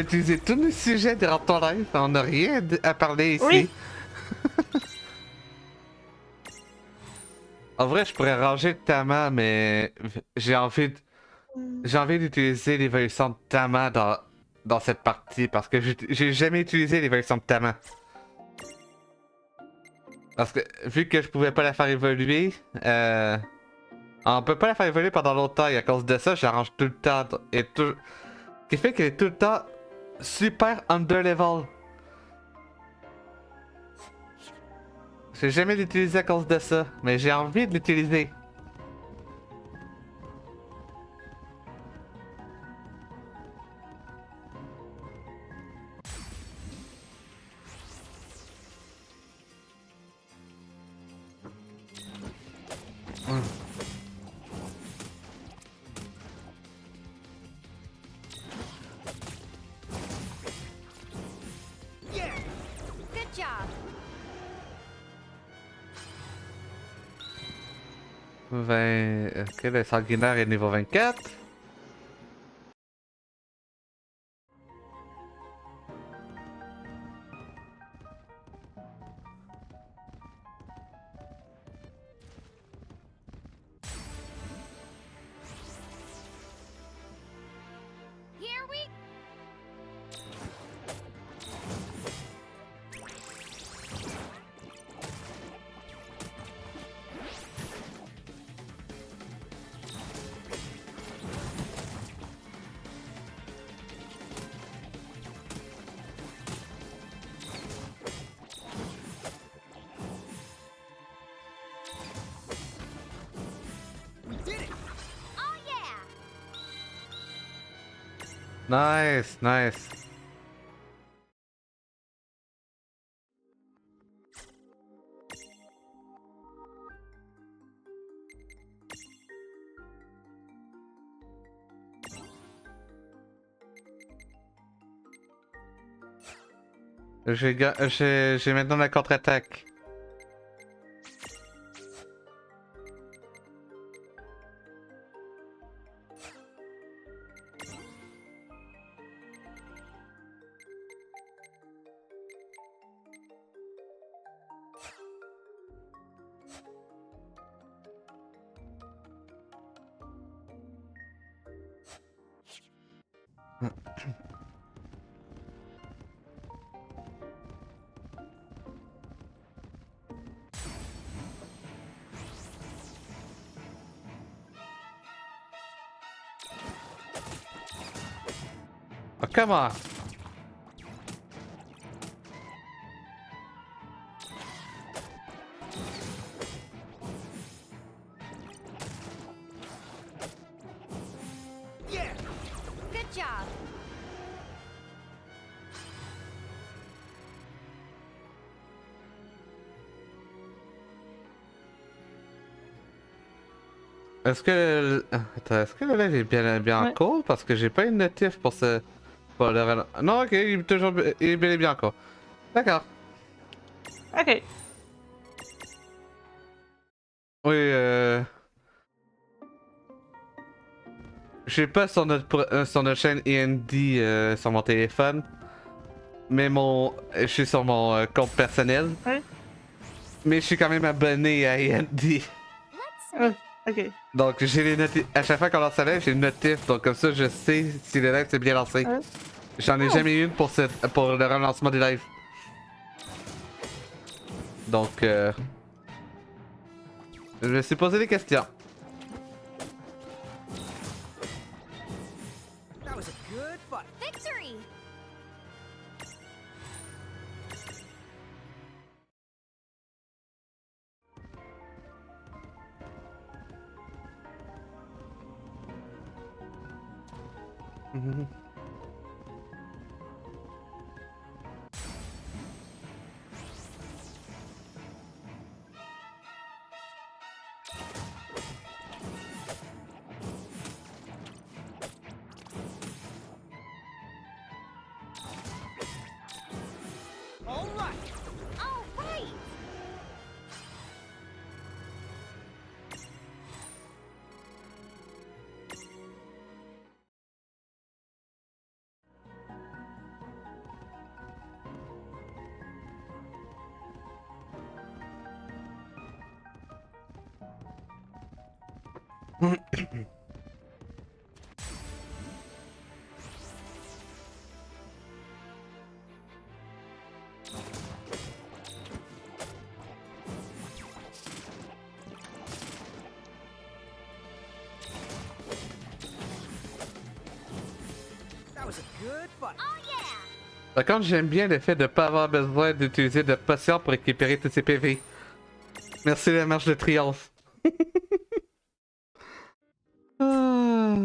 Speaker 1: a utilisé tous nos sujets durant ton live. On n'a rien à parler ici.
Speaker 2: Oui.
Speaker 1: En vrai, je pourrais ranger Tama, mais j'ai envie d'utiliser l'évolution de Tama dans cette partie parce que j'ai jamais utilisé l'évolution de Tama. Parce que vu que je pouvais pas la faire évoluer, on peut pas la faire évoluer pendant longtemps et à cause de ça, j'arrange tout le temps et tout. Ce qui fait qu'elle est tout le temps super under level. J'ai jamais l'utilisé à cause de ça, mais j'ai envie de l'utiliser.
Speaker 4: Yeah.
Speaker 3: Good job.
Speaker 1: 20... Ok, le sanguinaire est niveau 24.
Speaker 3: Here we
Speaker 4: We did it.
Speaker 3: Oh yeah.
Speaker 1: Nice, nice. J'ai maintenant la contre-attaque. Oh, come on.
Speaker 4: Yeah.
Speaker 3: Good job.
Speaker 1: Est-ce que... Attends, est-ce que le live est bien en
Speaker 2: Ouais.
Speaker 1: cours? Parce que j'ai pas une notif pour ce... Pour le... Non, ok, il est toujours... Il est bel et bien en cours. D'accord.
Speaker 2: Ok.
Speaker 1: Oui, j'ai pas sur sur notre chaîne END sur mon téléphone. Mais je suis sur mon compte personnel.
Speaker 2: Ouais.
Speaker 1: Mais je suis quand même abonné à END.
Speaker 3: Let's
Speaker 2: Ah, ok.
Speaker 1: Donc j'ai les notifs. À chaque fois qu'on lance un live, j'ai une notif. Donc comme ça, je sais si le live s'est bien lancé.
Speaker 2: Ouais.
Speaker 1: J'en ai
Speaker 2: Oh.
Speaker 1: jamais eu une pour le relancement des lives. Donc, je me suis posé des questions.
Speaker 4: That was a good fight.
Speaker 3: Victory!
Speaker 1: Mhm.
Speaker 4: All right.
Speaker 3: All right!
Speaker 4: That was a good fight.
Speaker 3: Oh yeah!
Speaker 1: Par contre, j'aime bien le fait de ne pas avoir besoin d'utiliser de potions pour récupérer tous ces PV. Merci la marche de triomphe. Ah.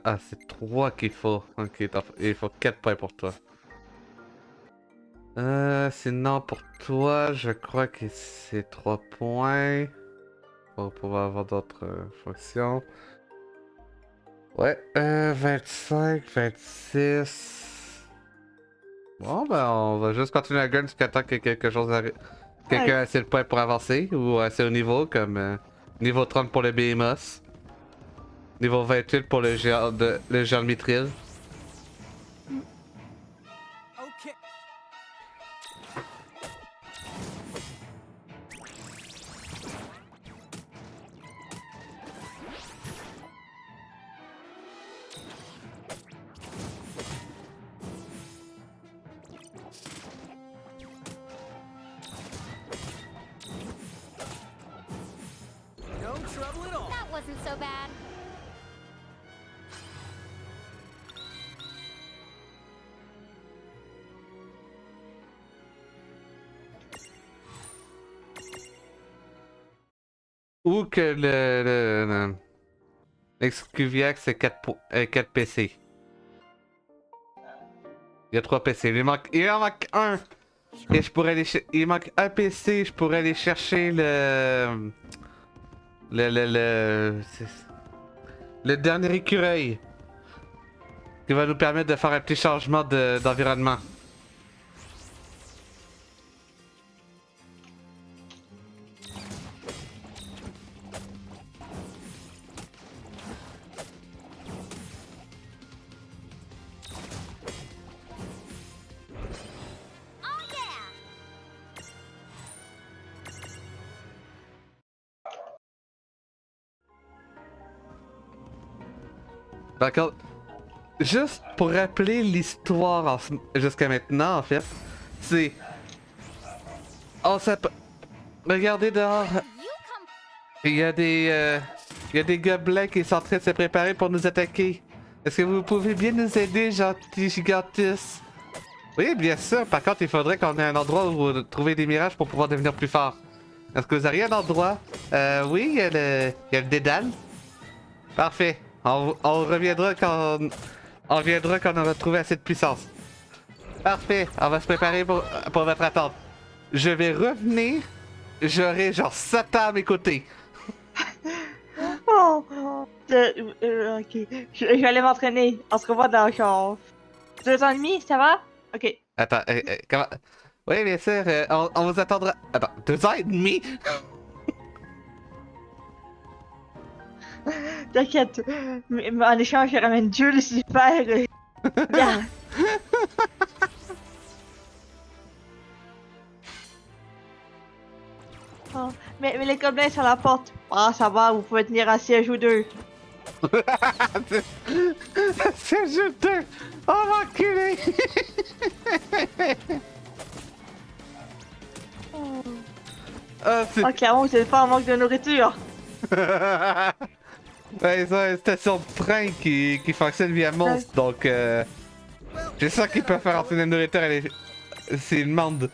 Speaker 1: Ah, c'est 3 qu'il faut. Ok, il faut 4 points pour toi. Sinon, pour toi, je crois que c'est 3 points. Pour pouvoir avoir d'autres fonctions. Ouais, 25, 26. Bon, ben, on va juste continuer la gun jusqu'à temps que quelque chose arrive. Quelqu'un a assez de points pour avancer ou assez haut niveau, comme niveau 30 pour le Behemoth. Niveau 28 pour le géant de Mithril.
Speaker 4: Okay. No trouble at all.
Speaker 3: That wasn't so bad.
Speaker 1: Ou que l'Excuviac c'est 4 PC. Il y a 3 PC. Il en manque un. Et je pourrais aller il manque un PC, je pourrais aller chercher le dernier écureuil. Qui va nous permettre de faire un petit changement d'environnement.
Speaker 3: Oh yeah!
Speaker 1: D'accord. Juste pour rappeler l'histoire jusqu'à maintenant, en fait, c'est... On s'app... Regardez dehors,
Speaker 3: You come.
Speaker 1: il y a des gobelins qui sont en train de se préparer pour nous attaquer. Est-ce que vous pouvez bien nous aider, gentil Gigantus? Oui, bien sûr. Par contre, il faudrait qu'on ait un endroit où trouver des mirages pour pouvoir devenir plus fort. Est-ce que vous avez un endroit? Oui, il y a le dédale. Parfait. On reviendra quand... On viendra quand on aura trouvé assez de puissance. Parfait. On va se préparer pour votre attente. Je vais revenir. J'aurai genre 7 ans à mes côtés.
Speaker 2: Oh, ok. Je vais aller m'entraîner. On se revoit dans genre 2 ans et demi, ça va? Ok.
Speaker 1: Attends, comment... Oui, bien sûr, on vous attendra... Attends, 2 ans et demi?
Speaker 2: T'inquiète. Mais en échange, je ramène Dieu Lucifer. Bien. Oh, mais les gobelins sur la porte. Ah, ça va, vous pouvez tenir un siège ou deux.
Speaker 1: C'est juste... Oh l'enculé! Ah, c'est...
Speaker 2: Ah, clairement, vous êtes pas en manque de nourriture.
Speaker 1: Ouais, ils ont une station de train qui fonctionne via monstre, donc
Speaker 4: Well,
Speaker 1: c'est ça qui
Speaker 4: that
Speaker 1: peut
Speaker 4: ought to
Speaker 1: faire
Speaker 4: do
Speaker 1: entrer la nourriture, c'est une mande.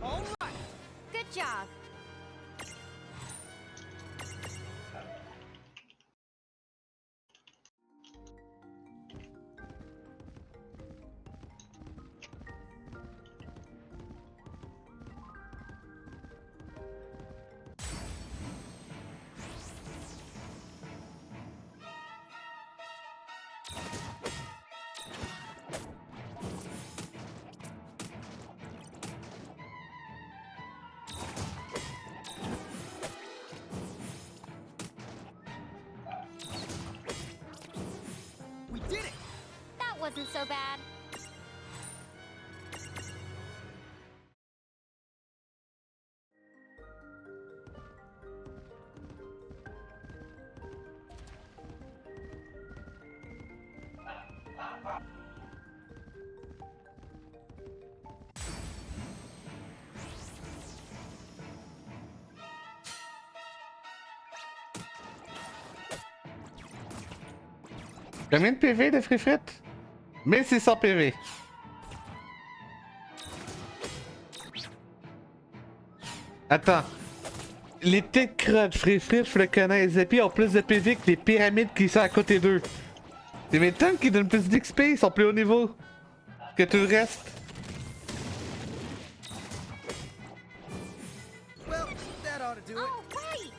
Speaker 4: All right.
Speaker 3: Good job.
Speaker 4: We did it.
Speaker 3: That wasn't so bad.
Speaker 1: Combien de PV de Free Frit? 1600 PV. Attends. Les petites crottes Free Frit, je le connais, les épées ont plus de PV que les pyramides qui sont à côté d'eux. C'est mes tanks qui donnent plus d'XP, ils sont plus haut niveau que tout le reste.
Speaker 4: Well, that ought to do it.
Speaker 3: Oh, right.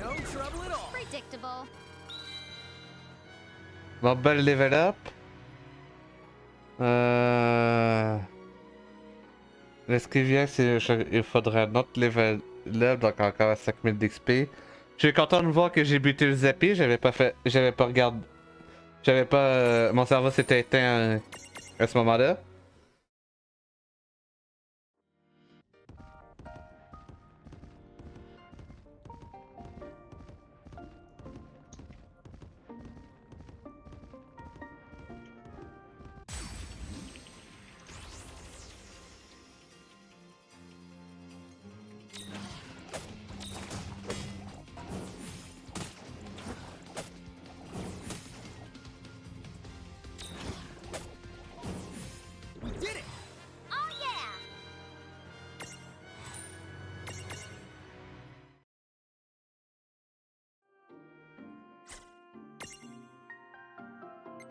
Speaker 4: No trouble at all.
Speaker 3: Predictable.
Speaker 1: Bon, bel level up. L'escrivière, il faudrait un autre level up, donc encore à 5000 d'XP. Je suis content de voir que j'ai buté le zappé, j'avais pas regardé, j'avais pas, mon cerveau s'était éteint à ce moment-là.
Speaker 4: We did it.
Speaker 3: Oh, yeah.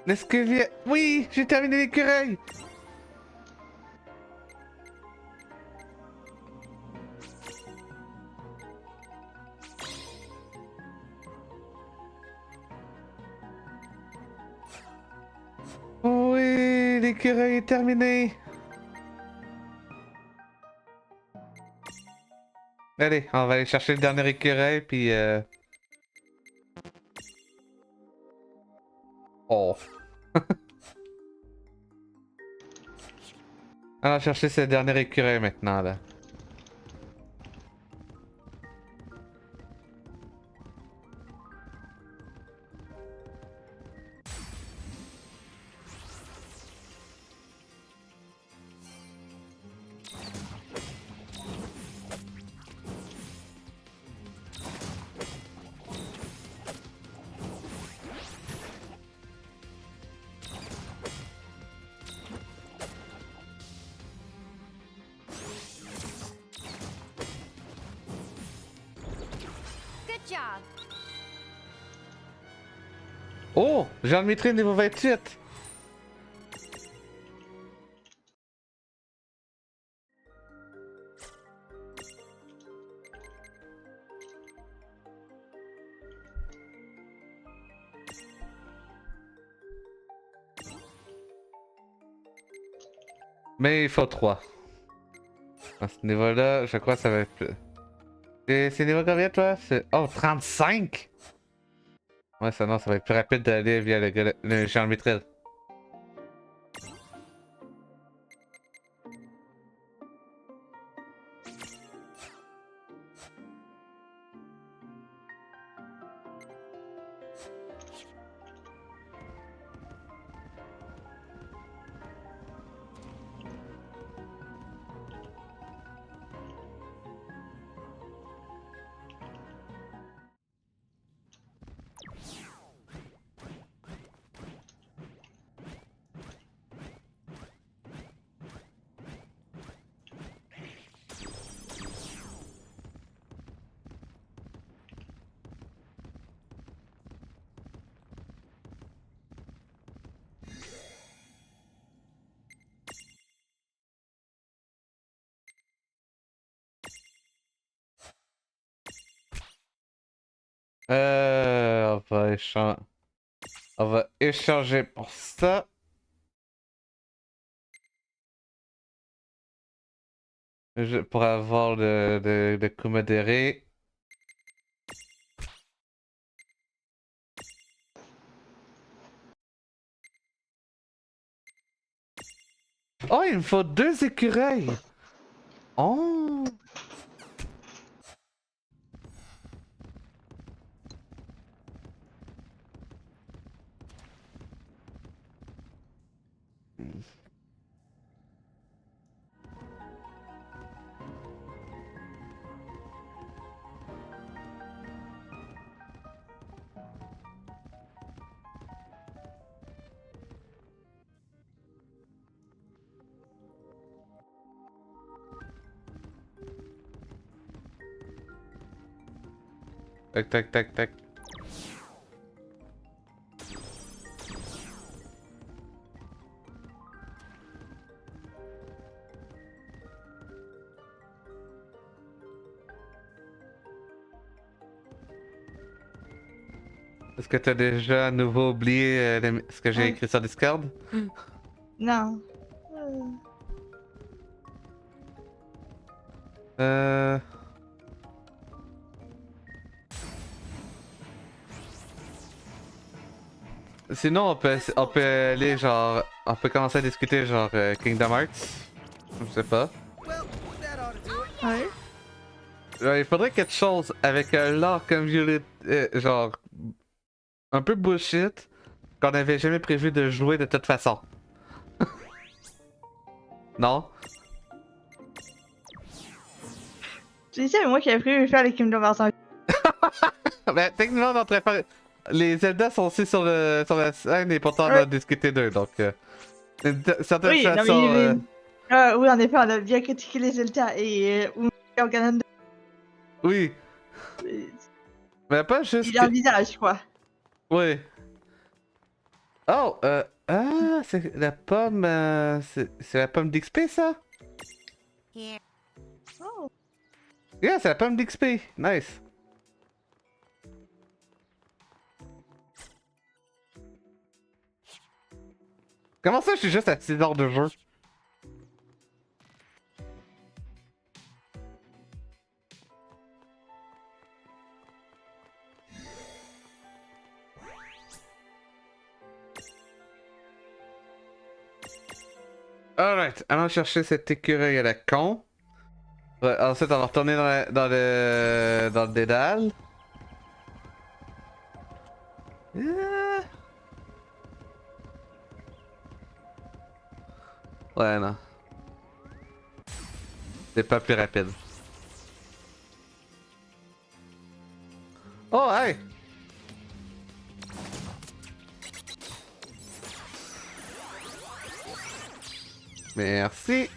Speaker 1: L'escrivière, oui, j'ai terminé l'écureuil. Oui, l'écureuil est terminé. Allez, on va aller chercher le dernier écureuil, puis Oh. Allons chercher ce dernier écureuil maintenant là.
Speaker 3: Good job.
Speaker 1: Oh! Jean Mitry niveau 28! Mais il faut 3. À ce niveau-là, je crois que ça va être plus. C'est niveau combien toi? Oh, 35? Ouais, ça non, ça va être plus rapide d'aller via le Jean Mitry. On va échanger pour ça. Pour avoir le coût modéré. Oh, il me faut 2 écureuils! Oh! Tac, tac, tac, tac. Est-ce que t'as déjà à nouveau oublié ce que j'ai
Speaker 2: Ouais.
Speaker 1: écrit sur Discord?
Speaker 2: Non.
Speaker 1: Euh... Sinon, on peut aller genre. On peut commencer à discuter genre Kingdom Hearts. Je sais pas.
Speaker 4: Well, that ought to do it.
Speaker 2: Ouais.
Speaker 1: Il faudrait quelque chose avec un lore comme Violet. Genre. Un peu bullshit. Qu'on avait jamais prévu de jouer de toute façon. Non?
Speaker 2: Tu sais, moi qui avais prévu de faire les Kingdom Hearts.
Speaker 1: Ben, techniquement, on est en train de faire. Les Zelda sont aussi sur la scène et pourtant on a
Speaker 2: Ouais.
Speaker 1: discuté d'eux, donc. Certaines
Speaker 2: Oui, non,
Speaker 1: façons.
Speaker 2: oui, en effet, on a bien critiqué les Zelda et Organon.
Speaker 1: Oui, mais pas juste.
Speaker 2: Il envisage, quoi.
Speaker 1: Oui. Oh, ah, c'est la pomme. C'est la pomme d'XP, ça?
Speaker 3: Here.
Speaker 2: Oh.
Speaker 1: Yeah, c'est la pomme d'XP. Nice. Comment ça, je suis juste à 6 heures de jeu? Alright, allons chercher cet écureuil à la con. Ouais, ensuite, on va retourner dans le dédale. Yeah. Ouais, non. C'est pas plus rapide. Oh, hey! Merci.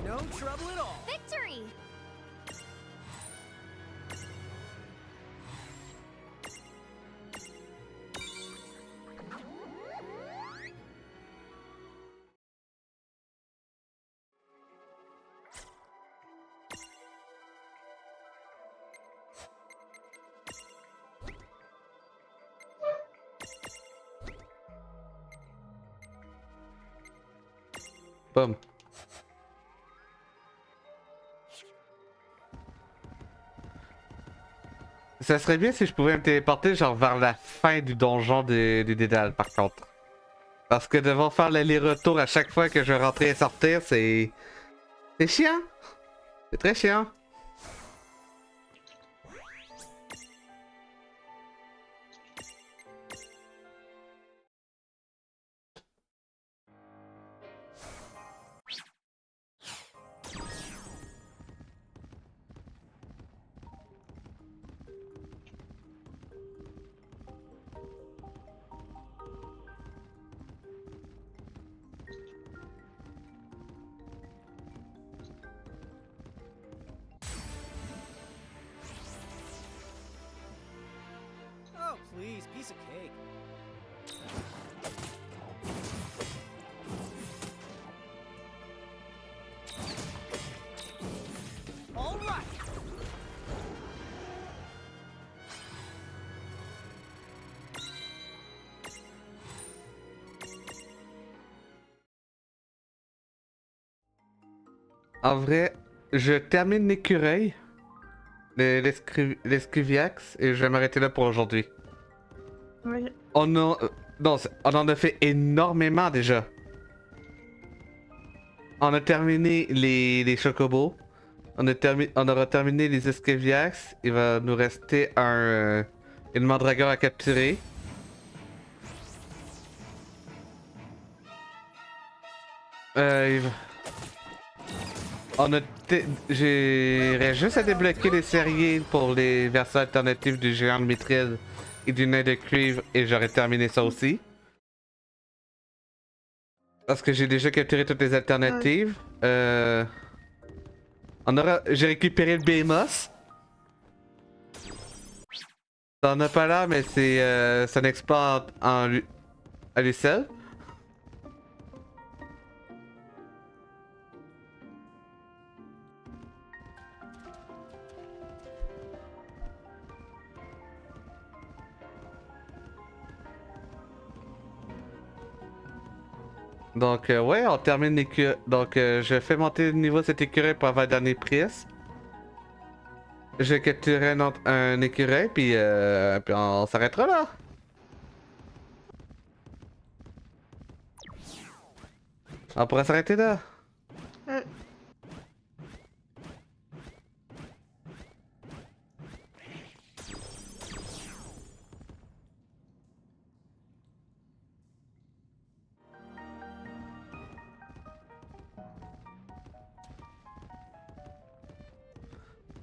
Speaker 4: No trouble at all.
Speaker 3: Victory!
Speaker 1: Boum. Ça serait bien si je pouvais me téléporter genre vers la fin du donjon du dédale par contre. Parce que devoir faire l'aller-retour à chaque fois que je rentrais et sortir, c'est... C'est chiant. C'est très chiant.
Speaker 4: Oh, please, piece of cake. All right.
Speaker 1: En vrai, je termine l'écureuil, l'escriviax, et je vais m'arrêter là pour aujourd'hui.
Speaker 2: Oui.
Speaker 1: On a... non, on en a fait énormément déjà. On a terminé les chocobos. On aura terminé les escriviax. Il va nous rester une mandragore à capturer. Il va- On a... J'ai juste à débloquer les séries pour les versions alternatives du géant de Mithril et du nain de cuivre et j'aurais terminé ça aussi. Parce que j'ai déjà capturé toutes les alternatives. J'ai récupéré le Behemoth. T'en as pas là, mais c'est un exploit à lui seul. Donc, ouais, on termine l'écureuil. Donc, je fais monter le niveau de cet écureuil pour avoir le dernier prix. Je capturerai un écureuil, puis on s'arrêtera là. On pourrait s'arrêter là.
Speaker 2: Euh,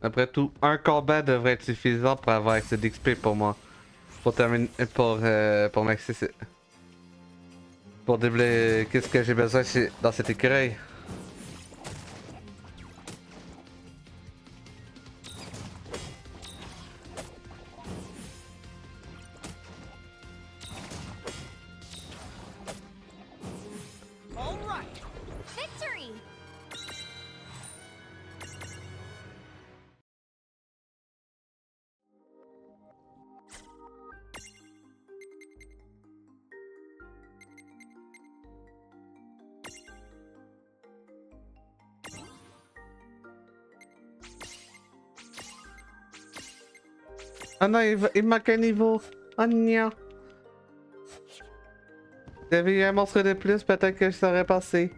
Speaker 1: Après tout, un combat devrait être suffisant pour avoir accès d'XP pour moi. Pour terminer, pour m'accéder. Pour débloquer ce que j'ai besoin dans cet écureuil.
Speaker 4: All right.
Speaker 3: Victory!
Speaker 1: Ah non, il me manque un niveau. Oh non. S'il y avait eu un monstre de plus, peut-être que je serais passé.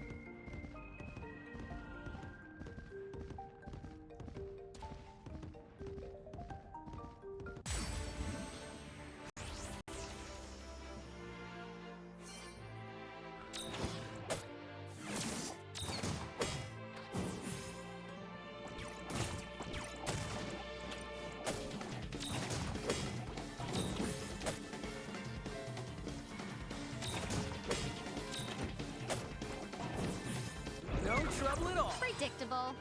Speaker 3: Predictable.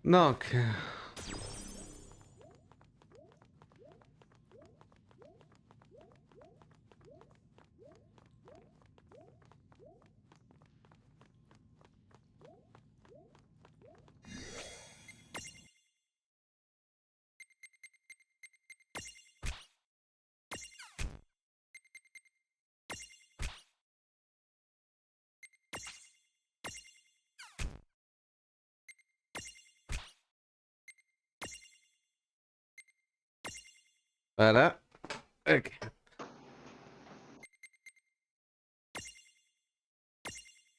Speaker 1: Donc. Voilà. Ok.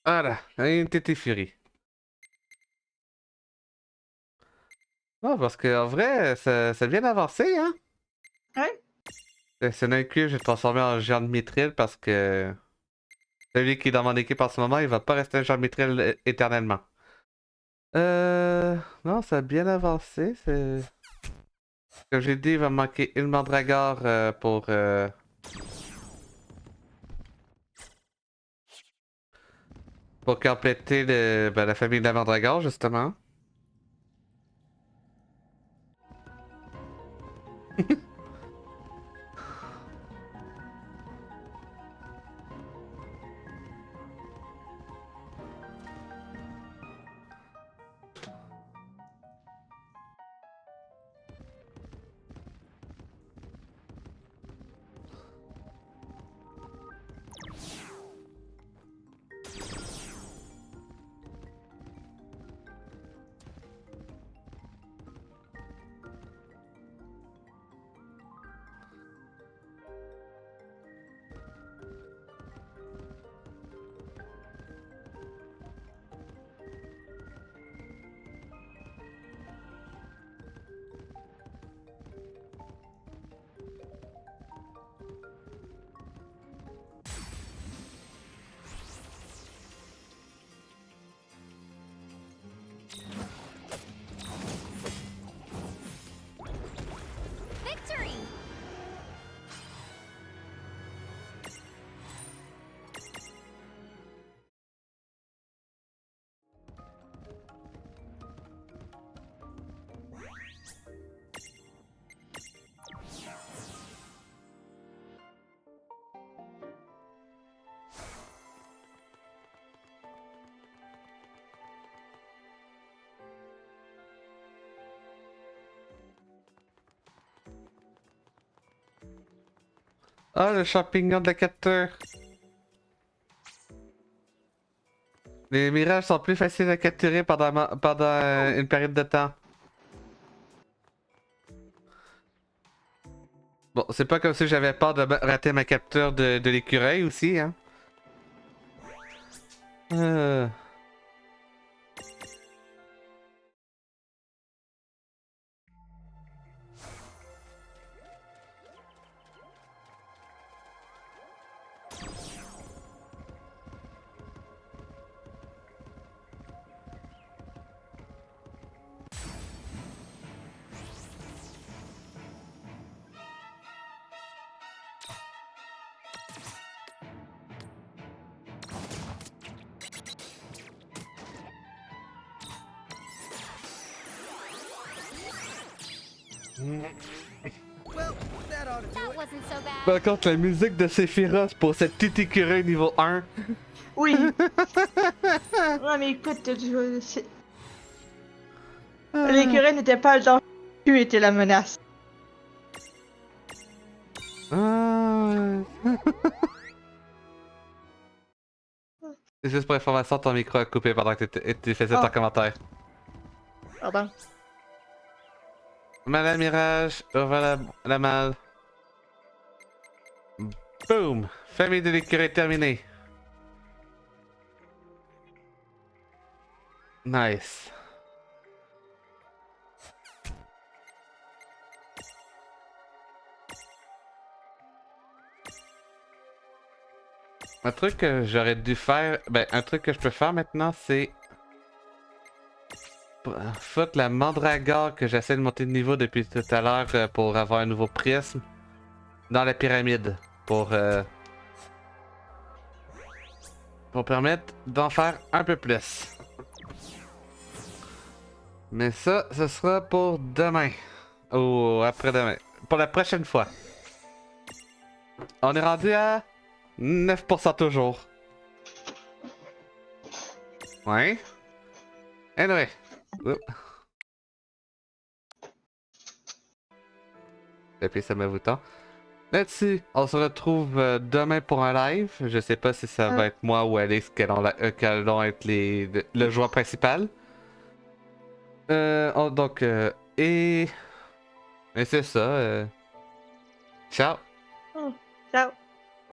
Speaker 1: Voilà. Un Tété Fury. Non, parce qu'en vrai, ça vient d'avancer, hein?
Speaker 2: Ouais.
Speaker 1: C'est un que je vais transformer en géant de mithril parce que celui qui est dans mon équipe en ce moment, il va pas rester un géant de mithril éternellement. Non, ça a bien avancé. Comme j'ai dit, il va me manquer une mandragore pour compléter la famille de la mandragore, justement.
Speaker 3: Victory!
Speaker 1: Ah, le champignon de la capture. Les mirages sont plus faciles à capturer pendant une période de temps. Bon, c'est pas comme si j'avais peur de rater ma capture de l'écureuil aussi, hein. Euh...
Speaker 4: Well, that ought to do
Speaker 3: That
Speaker 4: it.
Speaker 3: wasn't so bad.
Speaker 1: Par contre, la musique de Sephiroth pour cette petite écureuil niveau 1.
Speaker 2: Oui. Ouais, mais écoute, l'écureuil n'était pas le genre. Tu étais la menace.
Speaker 1: Juste pour information, ton micro a coupé pendant que tu faisais ton
Speaker 2: Ah.
Speaker 1: commentaire.
Speaker 2: Pardon.
Speaker 1: Madame Mirage, ouvre la malle. Boom! Famille de l'écureuil terminée. Nice. Un truc que j'aurais dû faire, ben un truc que je peux faire maintenant, c'est foutre la mandragore que j'essaie de monter de niveau depuis tout à l'heure pour avoir un nouveau prisme dans la pyramide pour permettre d'en faire un peu plus. Mais ça, ce sera pour demain ou après-demain, pour la prochaine fois. On est rendu à 9% toujours. Ouais. Anyway. Oups. J'appuie sur le bouton. Là-dessus, on se retrouve demain pour un live. Je sais pas si ça va être moi ou Alex qui allons être le joueur principal. Donc, et c'est ça. Ciao.
Speaker 2: Ciao.